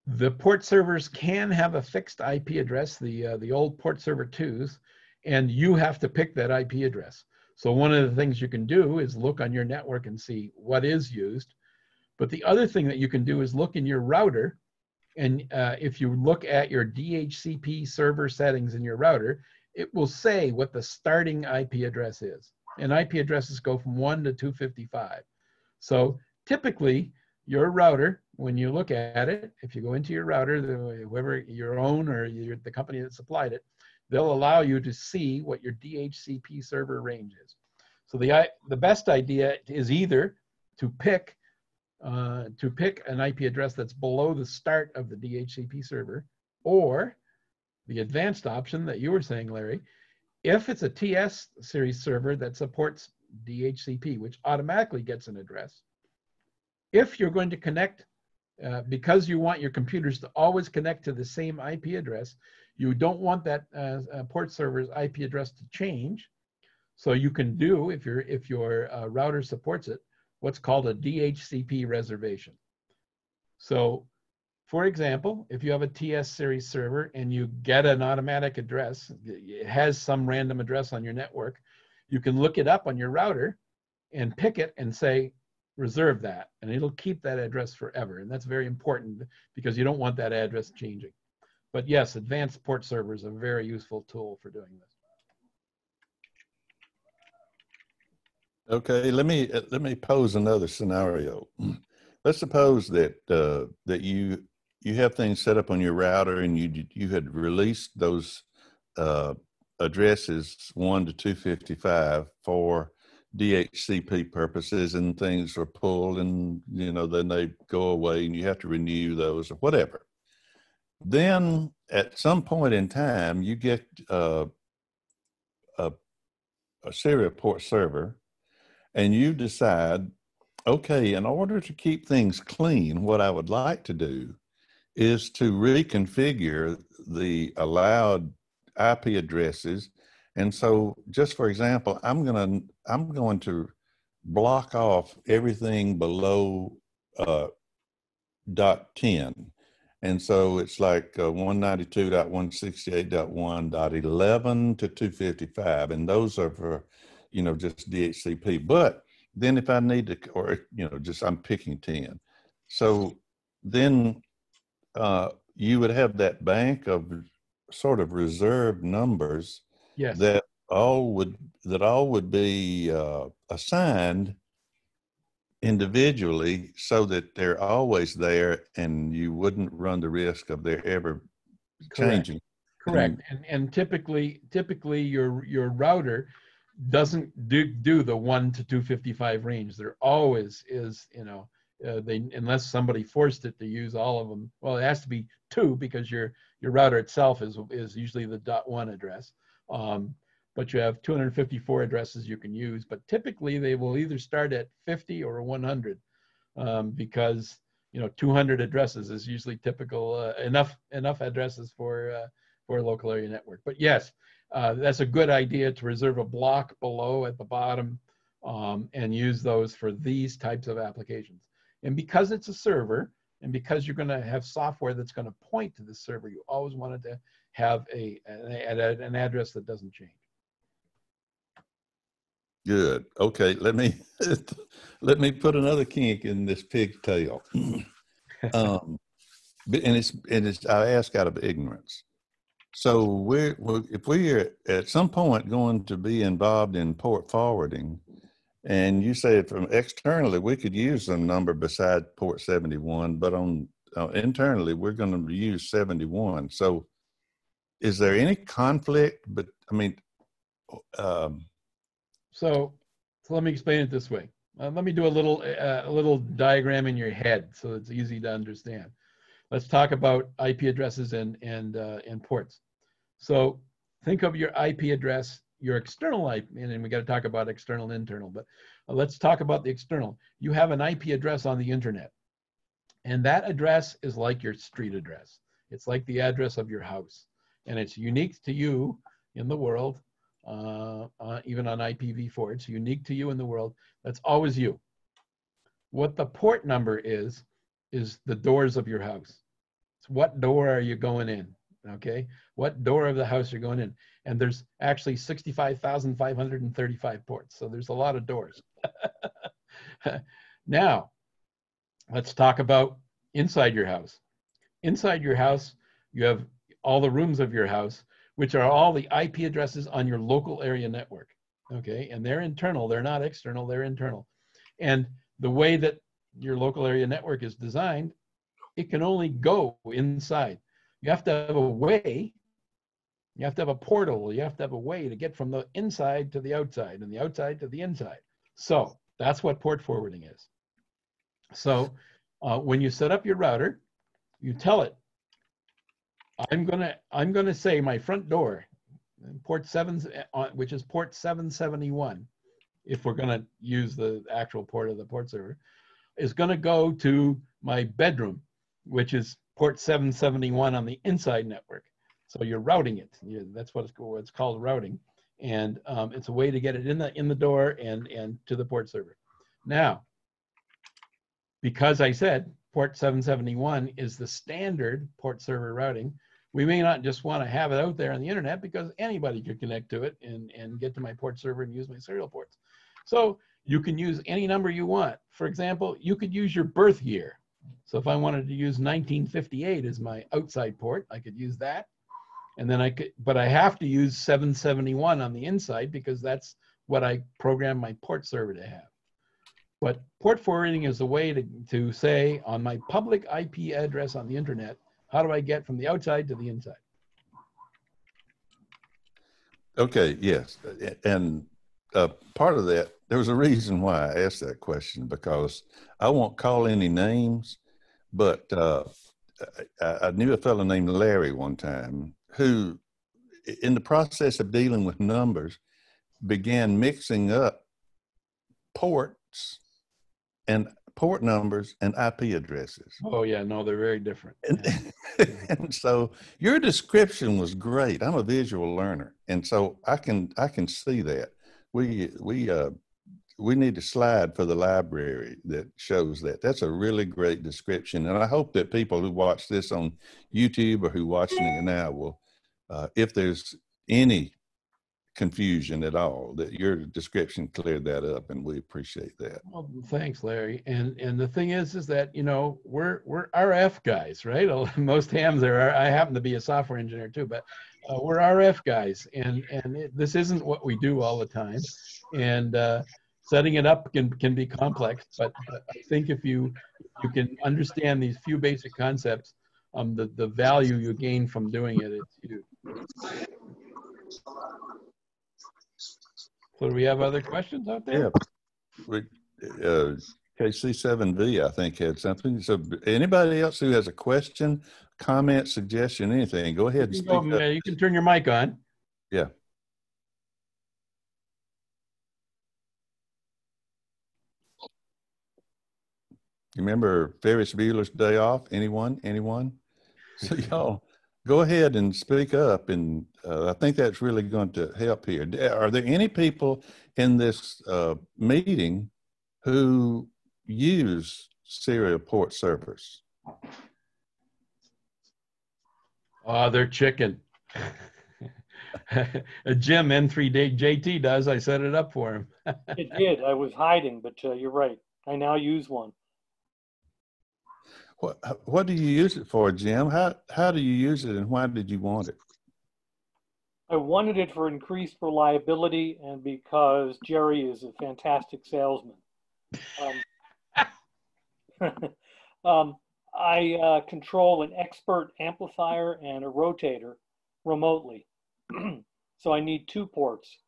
The port servers can have a fixed IP address, the old Portserver 2s, and you have to pick that IP address. So one of the things you can do is look on your network and see what is used. But the other thing that you can do is look in your router, and if you look at your DHCP server settings in your router, it will say what the starting IP address is. And IP addresses go from 1 to 255. So typically, your router, when you look at it, if you go into your router, whoever your own or the company that supplied it, they'll allow you to see what your DHCP server range is. So the best idea is either to pick an IP address that's below the start of the DHCP server, or the advanced option that you were saying, Larry, if it's a TS series server that supports DHCP, which automatically gets an address. If you're going to connect, because you want your computers to always connect to the same IP address, you don't want that Portserver's IP address to change. So you can do, if your router supports it, what's called a DHCP reservation. So, for example, if you have a TS series server and you get an automatic address, it has some random address on your network, you can look it up on your router and pick it and say, reserve that, and it'll keep that address forever. And that's very important because you don't want that address changing. But yes, Advanced Portserver is a very useful tool for doing this. Okay, let me pose another scenario. Let's suppose that that you you have things set up on your router, and you had released those addresses 1 to 255 for DHCP purposes, and things are pulled, and then they go away, and you have to renew those or whatever. Then at some point in time, you get a serial port server, and you decide, okay, in order to keep things clean, what I would like to do is to reconfigure the allowed IP addresses. And so, just for example, I'm going to block off everything below .10. And so it's like 192.168.1.11 to 255, and those are for just DHCP. But then if I need to, or just I'm picking 10, so then you would have that bank of sort of reserved numbers. Yes. that all would be assigned individually, so that they're always there, and you wouldn't run the risk of their ever changing. Correct. And typically your router doesn't do the 1 to 255 range. There always is, unless somebody forced it to use all of them. Well, it has to be 2, because your router itself is usually the .1 address. But you have 254 addresses you can use. But typically they will either start at 50 or 100, because 200 addresses is usually typical, enough addresses for a local area network. But yes, that's a good idea to reserve a block below at the bottom, and use those for these types of applications. And because it's a server, and because you're going to have software that's going to point to the server, you always wanted to have an address that doesn't change. Good. Okay, let me put another kink in this pig's tail. And it's I ask out of ignorance. So if we're at some point going to be involved in port forwarding, and you say from externally we could use a number beside port 71, but on internally we're going to use 71. So is there any conflict? But I mean, so let me explain it this way. Let me do a little diagram in your head so it's easy to understand. Let's talk about IP addresses and ports. So think of your IP address, your external IP, and we got to talk about external and internal, but let's talk about the external. You have an IP address on the internet, and that address is like your street address. It's like the address of your house, and it's unique to you in the world, even on IPv4, it's unique to you in the world. That's always you. What the port number is the doors of your house. It's what door are you going in, okay? What door of the house you're going in. And there's actually 65,535 ports, so there's a lot of doors. Now, let's talk about inside your house. Inside your house, you have all the rooms of your house, which are all the IP addresses on your local area network, okay? And they're internal, they're not external, they're internal. And the way that your local area network is designed, it can only go inside. You have to have a way, you have to have a portal, you have to have a way to get from the inside to the outside and the outside to the inside. So that's what port forwarding is. So when you set up your router, you tell it, I'm gonna say my front door, port 7, which is port 771, if we're gonna use the actual port of the port server, is gonna go to my bedroom, which is port 771 on the inside network. So you're routing it. That's what it's called, routing, and it's a way to get it in the door and to the port server. Now, because I said port 771 is the standard port server routing, we may not just want to have it out there on the internet, because anybody could connect to it and get to my port server and use my serial ports. So you can use any number you want. For example, you could use your birth year. So if I wanted to use 1958 as my outside port, I could use that. And then but I have to use 771 on the inside, because that's what I programmed my port server to have. But port forwarding is a way to say on my public IP address on the internet, how do I get from the outside to the inside? Okay, yes. And part of that, there was a reason why I asked that question, because I won't call any names, but I knew a fellow named Larry one time who, in the process of dealing with numbers, began mixing up ports and port numbers and IP addresses. Oh yeah, no, they're very different. And so your description was great. I'm a visual learner, and so I can see that. We need a slide for the library that shows that. That's a really great description, and I hope that people who watch this on YouTube or who watching it now will, if there's any confusion at all, that your description cleared that up, and we appreciate that. Well, thanks, Larry. And the thing is that, you know, we're RF guys, right? Most hams are. I happen to be a software engineer too, but we're RF guys, and this isn't what we do all the time. And setting it up can be complex, but I think if you can understand these few basic concepts, the value you gain from doing it is huge. So do we have other questions out there? Yeah. KC7V, I think, had something. So anybody else who has a question, comment, suggestion, anything, go ahead and speak up. You can turn your mic on. Yeah. You remember Ferris Bueller's Day Off? Anyone? So y'all go ahead and speak up, and I think that's really going to help here. Are there any people in this meeting who use serial port servers? Oh, they're chicken. Jim N3JT does. I set it up for him. It did. I was hiding, but you're right. I now use one. What do you use it for, Jim? How do you use it, and why did you want it? I wanted it for increased reliability and because Gerry is a fantastic salesman. I control an expert amplifier and a rotator remotely. So I need 2 ports.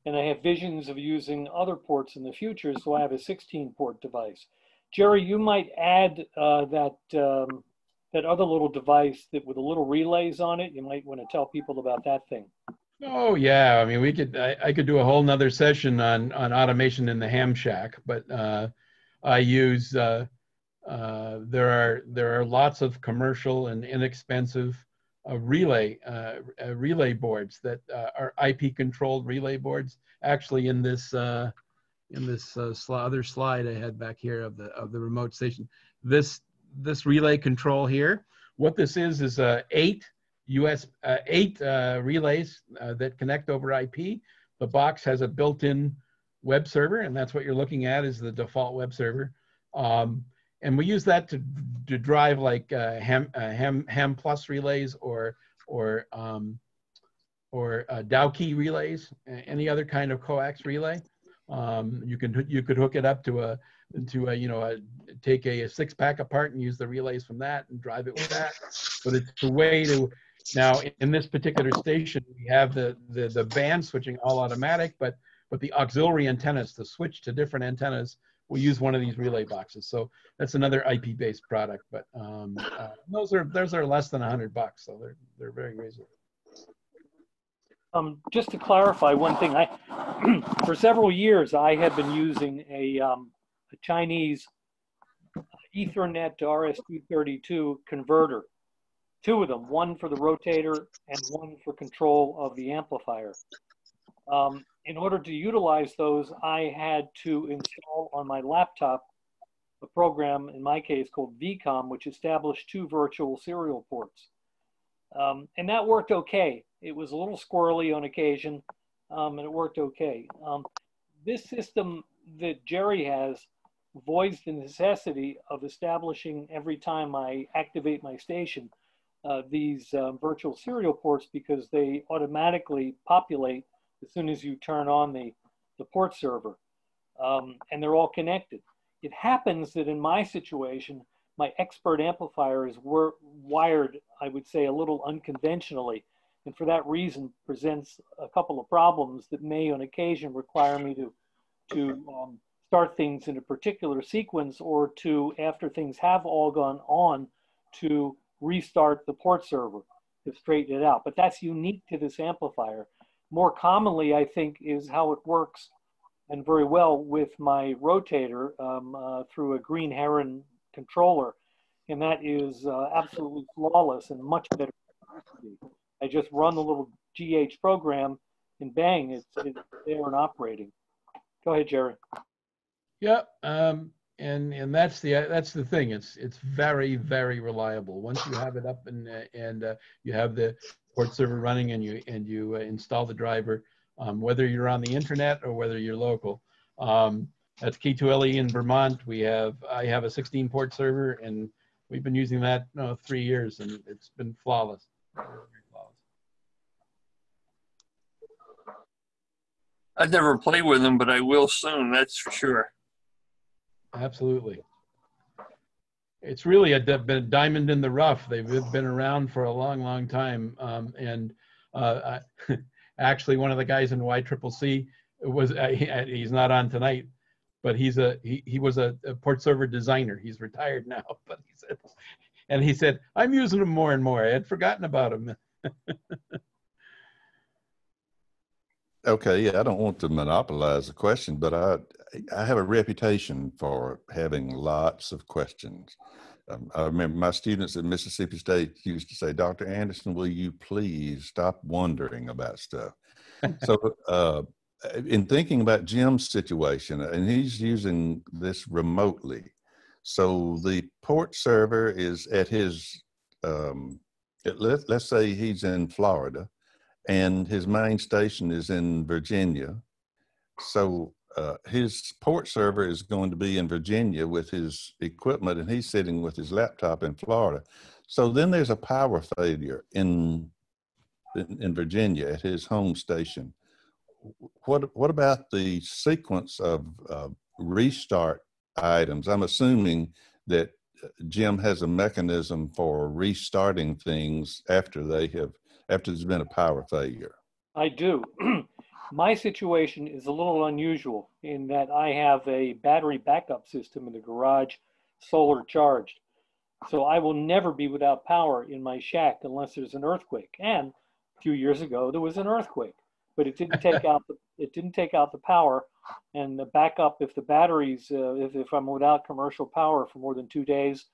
And I have visions of using other ports in the future, so I have a 16-port device. Gerry, you might add that other little device that with a little relays on it. You might want to tell people about that thing. Oh yeah, I mean, I could do a whole nother session on automation in the ham shack, but I use there are lots of commercial and inexpensive relay boards that are IP controlled relay boards. Actually, in this other slide I had back here of the remote station, this relay control here, what this is 8 relays that connect over IP. The box has a built-in web server, and that's what you're looking at is the default web server. And we use that to drive like ham plus relays or Dow key relays, any other kind of coax relay. You could hook it up to take a 6-pack apart and use the relays from that and drive it with that. But it's a way to, now in this particular station we have the band switching all automatic, but the auxiliary antennas to switch to different antennas, we use one of these relay boxes. So that's another IP based product, but those are less than $100, so they're very reasonable. Just to clarify one thing, for several years I have been using a Chinese Ethernet to RS-232 converter, 2 of them, one for the rotator and one for control of the amplifier. In order to utilize those, I had to install on my laptop a program, in my case called VCOM, which established 2 virtual serial ports. And that worked okay. It was a little squirrely on occasion, and it worked okay. This system that Gerry has voids the necessity of establishing every time I activate my station these virtual serial ports, because they automatically populate as soon as you turn on the port server. And they're all connected. It happens that in my situation, my expert amplifiers were wired, I would say, a little unconventionally, and for that reason presents a couple of problems that may on occasion require me to start things in a particular sequence, or to, after things have all gone on, to restart the port server to straighten it out. But that's unique to this amplifier. More commonly, I think, is how it works, and very well, with my rotator through a Green Heron controller, and that is absolutely flawless and much better. I just run the little GH program, and bang, it's there and operating. Go ahead, Gerry. Yeah, and that's the thing. It's very, very reliable. Once you have it up and you have the port server running and you install the driver, whether you're on the internet or whether you're local. That's K2LE in Vermont. I have a 16 port server, and we've been using that 3 years, and it's been flawless. Very flawless. I've never played with them, but I will soon. That's for sure. Absolutely. It's really been a diamond in the rough. They've been around for a long, long time. Actually, one of the guys in YCCC was, he's not on tonight, but he was a port server designer. He's retired now, but he said, I'm using them more and more. I had forgotten about him. Okay, yeah, I don't want to monopolize the question, but I have a reputation for having lots of questions. I remember my students at Mississippi State used to say, Dr. Anderson, will you please stop wondering about stuff? So in thinking about Jim's situation, and he's using this remotely, so the port server is at his, let's say he's in Florida, and his main station is in Virginia. So his port server is going to be in Virginia with his equipment, and he's sitting with his laptop in Florida. So then there's a power failure in Virginia at his home station. What about the sequence of restart items? I'm assuming that Jim has a mechanism for restarting things after there's been a power failure. I do. My situation is a little unusual in that I have a battery backup system in the garage, solar charged. So I will never be without power in my shack unless there's an earthquake. And a few years ago, there was an earthquake, but it didn't take out the power. And the backup, if the batteries, if I'm without commercial power for more than 2 days,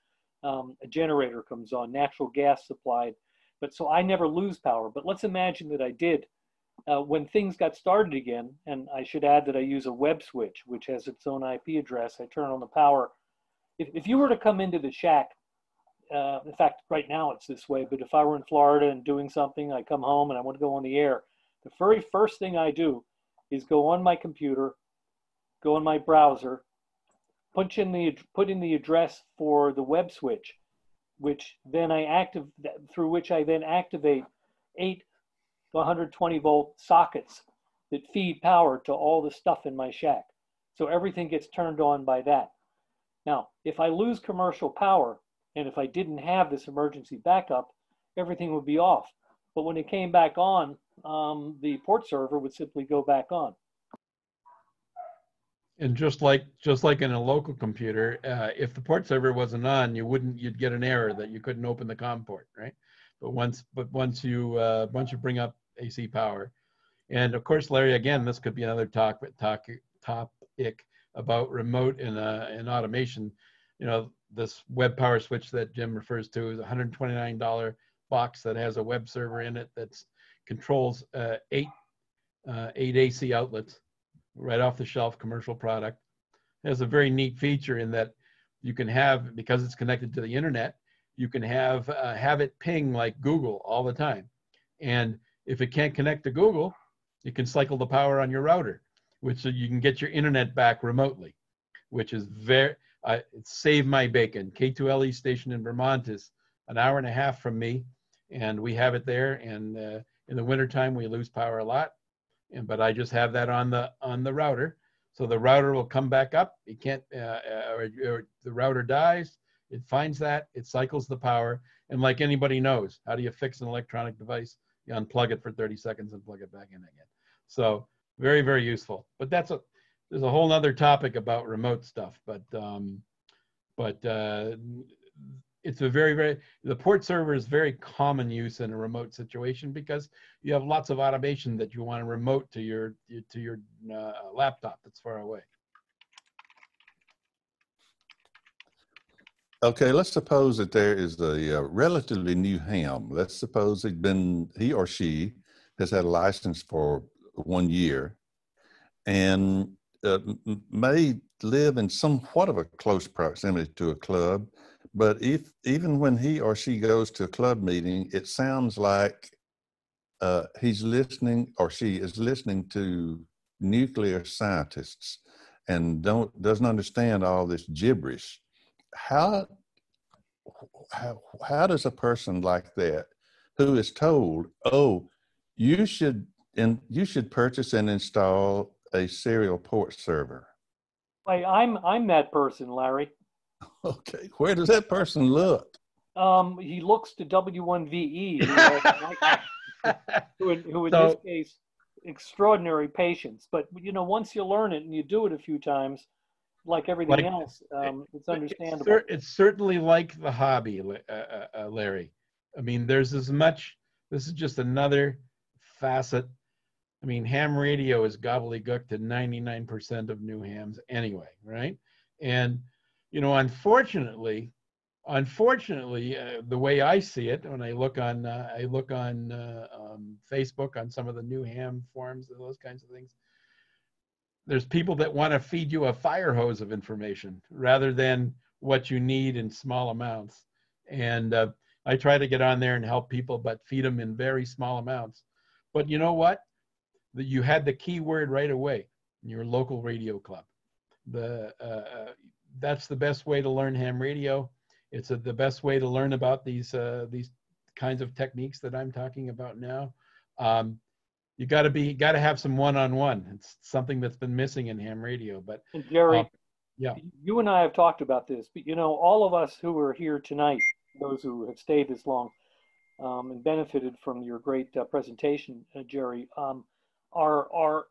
a generator comes on, natural gas supplied. But so I never lose power. But let's imagine that I did. When things got started again, and I should add that I use a web switch, which has its own IP address. I turn on the power. If you were to come into the shack, in fact, right now it's this way, but if I were in Florida and doing something, I come home and I want to go on the air, the very first thing I do is go on my computer, go on my browser, put in the address for the web switch, which then through which I then activate 8 to 120 volt sockets that feed power to all the stuff in my shack. So everything gets turned on by that. Now, if I lose commercial power, and if I didn't have this emergency backup, everything would be off. But when it came back on, the port server would simply go back on. And just like in a local computer, if the port server wasn't on, you'd get an error that you couldn't open the COM port, right? But once you bring up AC power, and of course, Larry, again, this could be another topic about remote and automation. This web power switch that Jim refers to is a $129 box that has a web server in it that controls eight AC outlets right off the shelf, commercial product. It has a very neat feature in that you can have, because it's connected to the internet, you can have it ping like Google all the time. And if it can't connect to Google, you can cycle the power on your router, which so you can get your internet back remotely, which is it saved my bacon. K2LE station in Vermont is an hour and a half from me, and we have it there. And in the wintertime, we lose power a lot. But I just have that on the router. So the router will come back up. It can't, or the router dies. It finds that, it cycles the power. And like anybody knows, how do you fix an electronic device? You unplug it for 30 seconds and plug it back in again. So very, very useful. But there's a whole nother topic about remote stuff. But it's a the Portserver is very common use in a remote situation because you have lots of automation that you want to remote to your laptop that's far away. Okay, let's suppose that there is a relatively new ham. Let's suppose he or she has had a license for 1 year and may live in somewhat of a close proximity to a club. But even when he or she goes to a club meeting, it sounds like he's listening or she is listening to nuclear scientists and doesn't understand all this gibberish. How does a person like that, who is told, oh, you should purchase and install a serial Portserver? Hey, I'm that person, Larry. Okay, where does that person look? He looks to W1VE, who in this case, extraordinary patience. But once you learn it and you do it a few times, like everything else, it's understandable. It's certainly like the hobby, Larry. I mean, there's as much. This is just another facet. I mean, ham radio is gobbledygook to 99% of new hams anyway, right? And unfortunately, the way I see it, when I look on Facebook on some of the new ham forums and those kinds of things, there's people that want to feed you a fire hose of information rather than what you need in small amounts. And I try to get on there and help people, but feed them in very small amounts. But you know what? You had the key word right away, your local radio club. That's the best way to learn ham radio. It's the best way to learn about these kinds of techniques that I'm talking about now. You got to have some one-on-one. It's something that's been missing in ham radio. But and Gerry, yeah, you and I have talked about this. But all of us who are here tonight, those who have stayed this long and benefited from your great presentation, Gerry, were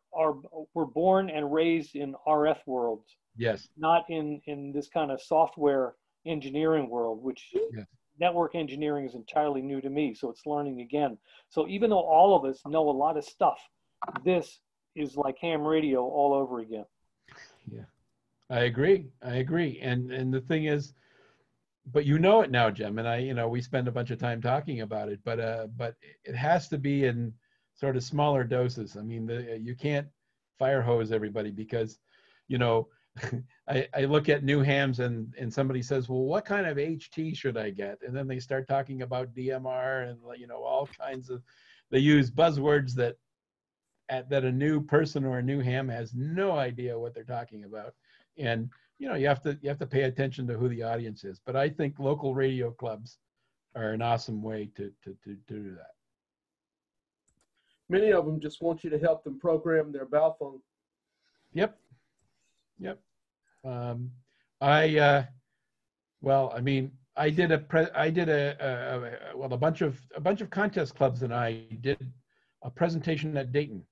born and raised in RF worlds. Yes. Not in this kind of software engineering world, which yes. Network engineering is entirely new to me, so it's learning again. So even though all of us know a lot of stuff, this is like ham radio all over again. Yeah, I agree. And the thing is, but you know it now, Jim, and we spend a bunch of time talking about it, but it has to be in sort of smaller doses. I mean, you can't fire hose everybody because, I look at new hams and somebody says, well, what kind of HT should I get? And then they start talking about DMR and, all kinds of, they use buzzwords that a new person or a new ham has no idea what they're talking about. And, you have to pay attention to who the audience is. But I think local radio clubs are an awesome way to do that. Many of them just want you to help them program their Balphone. Yep. I did a bunch of contest clubs, and I did a presentation at Dayton,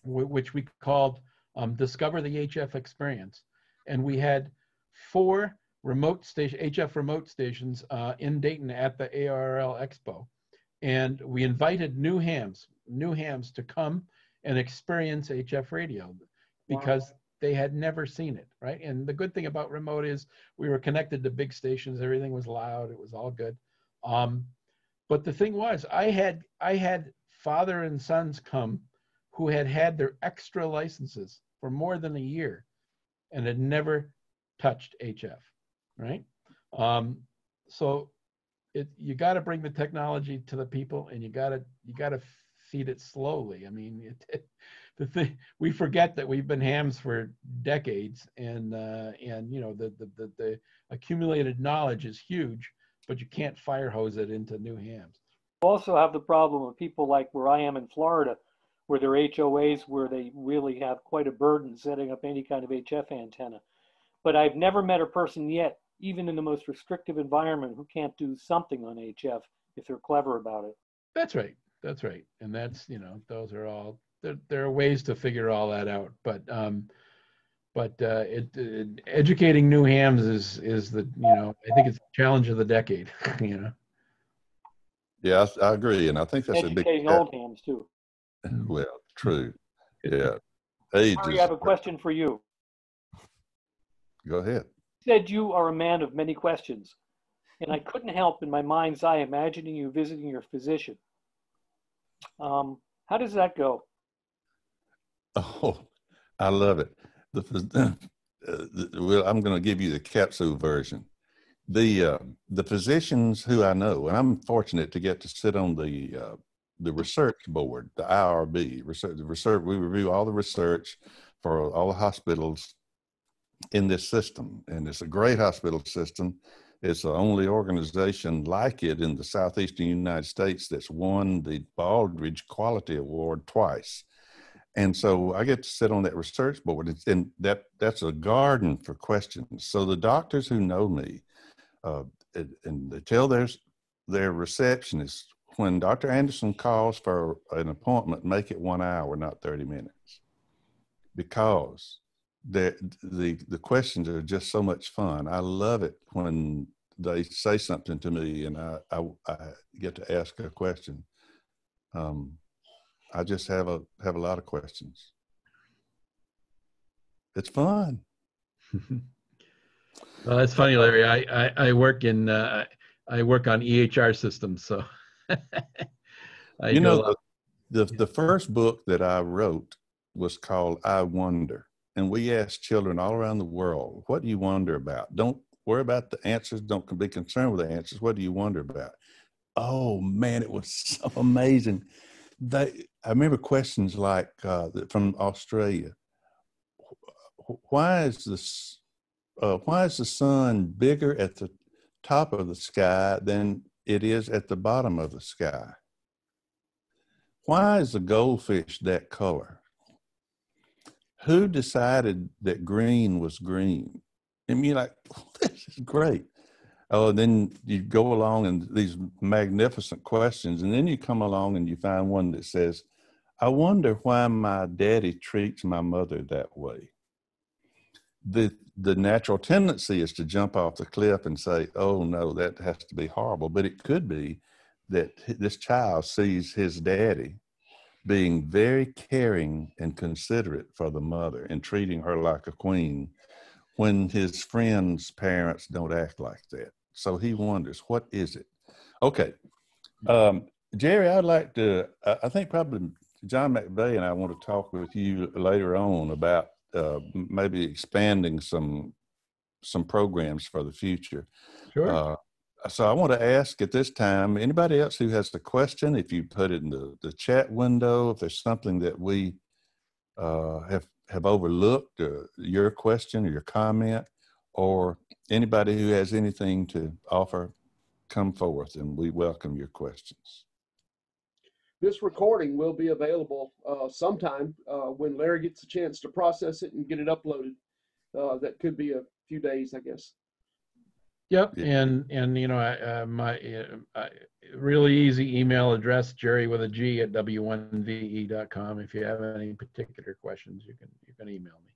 which we called Discover the HF Experience, and we had 4 HF remote stations in Dayton at the ARRL Expo, and we invited new hams to come and experience HF radio because wow. They had never seen it, right? And the good thing about remote is we were connected to big stations. Everything was loud. It was all good. But the thing was, I had father and sons come who had their extra licenses for more than a year and had never touched HF, right? So you got to bring the technology to the people, and you got to feed it slowly. I mean, we forget that we've been hams for decades, and the accumulated knowledge is huge, but you can't fire hose it into new hams. You also have the problem of people like where I am in Florida, where there are HOAs where they really have quite a burden setting up any kind of HF antenna. But I've never met a person yet, even in the most restrictive environment, who can't do something on HF if they're clever about it. That's right. That's right. And that's, those are all, there are ways to figure all that out. But educating new hams is the, I think it's the challenge of the decade, Yeah, I agree. And I think that's a big, Educating old hams too. well, true. Yeah. Age Harry, is, I have a question for you. go ahead. You said you are a man of many questions, and I couldn't help in my mind's eye imagining you visiting your physician. How does that go? Oh, I love it. Well, I'm going to give you the capsule version. The physicians who I know, and I'm fortunate to get to sit on the research board, the IRB research. We review all the research for all the hospitals in this system, and it's a great hospital system. It's the only organization like it in the southeastern United States that's won the Baldrige Quality Award twice. And so I get to sit on that research board, and that's a garden for questions. So the doctors who know me, and they tell their receptionists, when Dr. Anderson calls for an appointment, make it 1 hour, not 30 minutes, because the questions are just so much fun. I love it when they say something to me and I get to ask a question. I just have a lot of questions. It's fun. Well, that's funny, Larry. I work in I work on EHR systems, so the first book that I wrote was called I Wonder, and we asked children all around the world, what do you wonder about? Don't worry about the answers. Don't be concerned with the answers. What do you wonder about? Oh man, it was so amazing. I remember questions like from Australia. Why is the sun bigger at the top of the sky than it is at the bottom of the sky? Why is the goldfish that color? Who decided that green was green? And you're like, this is great. Oh, then you go along and these magnificent questions, and then you come along and you find one that says, I wonder why my daddy treats my mother that way. The natural tendency is to jump off the cliff and say, oh no, that has to be horrible. But it could be that this child sees his daddy being very caring and considerate for the mother and treating her like a queen when his friends' parents don't act like that. So he wonders, what is it? Okay. Gerry, I'd like to, I think probably John McVeigh and I want to talk with you later on about maybe expanding some programs for the future. Sure. So I want to ask at this time, anybody else who has a question, if you put it in the chat window, if there's something that we have overlooked, your question or your comment, or anybody who has anything to offer, come forth and we welcome your questions. This recording will be available sometime when Larry gets a chance to process it and get it uploaded. That could be a few days, I guess. Yep, Yeah. and my really easy email address, Gerry with a G at W1VE.com. If you have any particular questions, you can email me.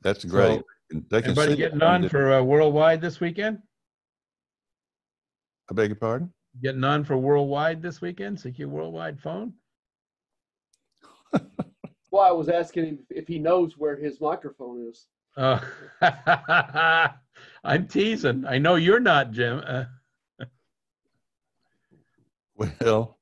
That's great. So, they can everybody see getting on for Worldwide this weekend? I beg your pardon? Getting on for Worldwide this weekend? CQ Worldwide phone? Well, I was asking him if he knows where his microphone is. Oh, I'm teasing. I know you're not, Jim. Well,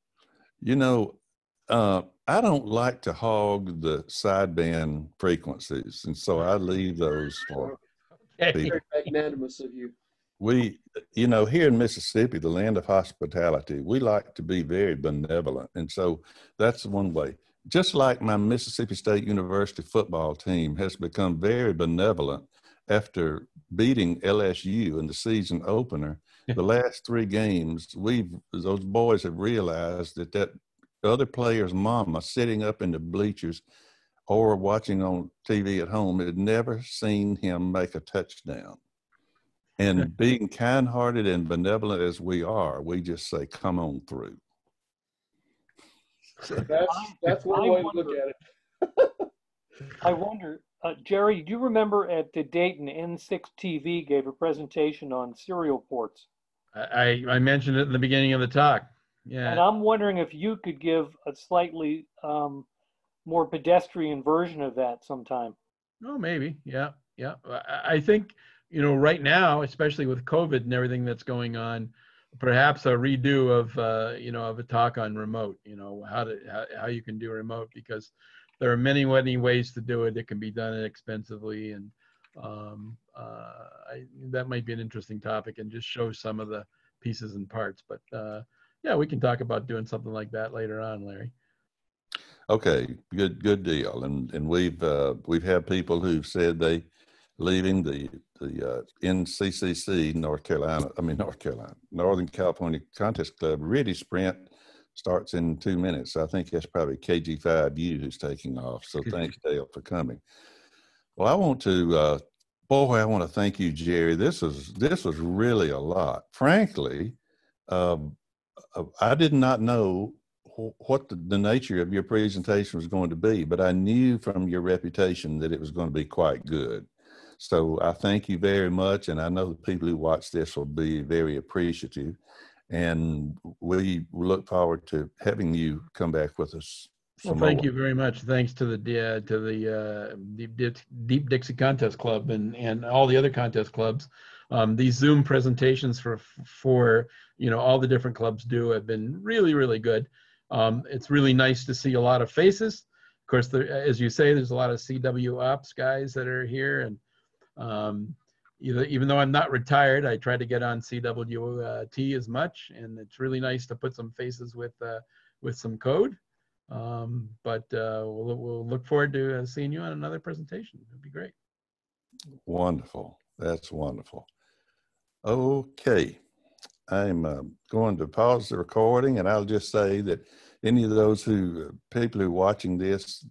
I don't like to hog the sideband frequencies, and so I leave those for people. Very magnanimous of you. We, here in Mississippi, the land of hospitality, we like to be very benevolent. And so that's one way. Just like my Mississippi State University football team has become very benevolent after beating LSU in the season opener, the last 3 games, those boys have realized that other players' mama sitting up in the bleachers or watching on TV at home had never seen him make a touchdown. And being kind-hearted and benevolent as we are, we just say, come on through. That's one way to look at it. I wonder, Gerry, do you remember at the Dayton N6 TV gave a presentation on serial ports? I mentioned it in the beginning of the talk. Yeah. And I'm wondering if you could give a slightly more pedestrian version of that sometime. Oh, maybe. Yeah. Yeah. I think, you know, right now, especially with COVID and everything that's going on, perhaps a redo of, you know, of a talk on remote, you know, how you can do remote, because there are many ways to do it. It can be done inexpensively. And that might be an interesting topic and just show some of the pieces and parts. But yeah, we can talk about doing something like that later on, Larry. Okay, good deal. And we've had people who've said they leaving the NCCC, Northern California Contest Club, Ready Sprint starts in 2 minutes. I think that's probably KG5U who's taking off. So thanks, Dale, for coming. Well, I want to, I want to thank you, Gerry. This was really a lot. Frankly, I did not know what the nature of your presentation was going to be, but I knew from your reputation that it was going to be quite good. So I thank you very much, and I know the people who watch this will be very appreciative, and we look forward to having you come back with us. Well, thank you very much. Thanks to the Deep Dixie Contest Club and all the other contest clubs. These Zoom presentations for you know, all the different clubs have been really good. It's really nice to see a lot of faces. Of course, as you say, there's a lot of CW ops guys that are here, and even though I'm not retired, I try to get on CWT as much, and it's really nice to put some faces with some code. But we'll look forward to seeing you on another presentation. It'd be great. Wonderful. That's wonderful. Okay. I'm going to pause the recording, and I'll just say that any of those people who are watching this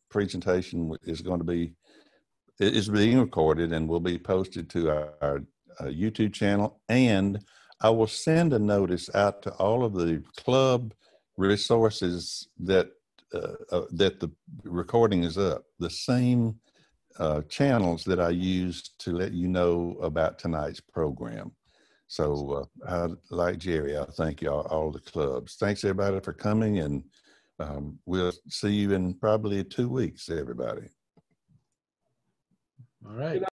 presentation is being recorded and will be posted to our YouTube channel. And I will send a notice out to all of the club resources that the recording is up, the same channels that I used to let you know about tonight's program. So like Gerry, I thank you all the clubs. Thanks everybody for coming, and we'll see you in probably 2 weeks, everybody. All right.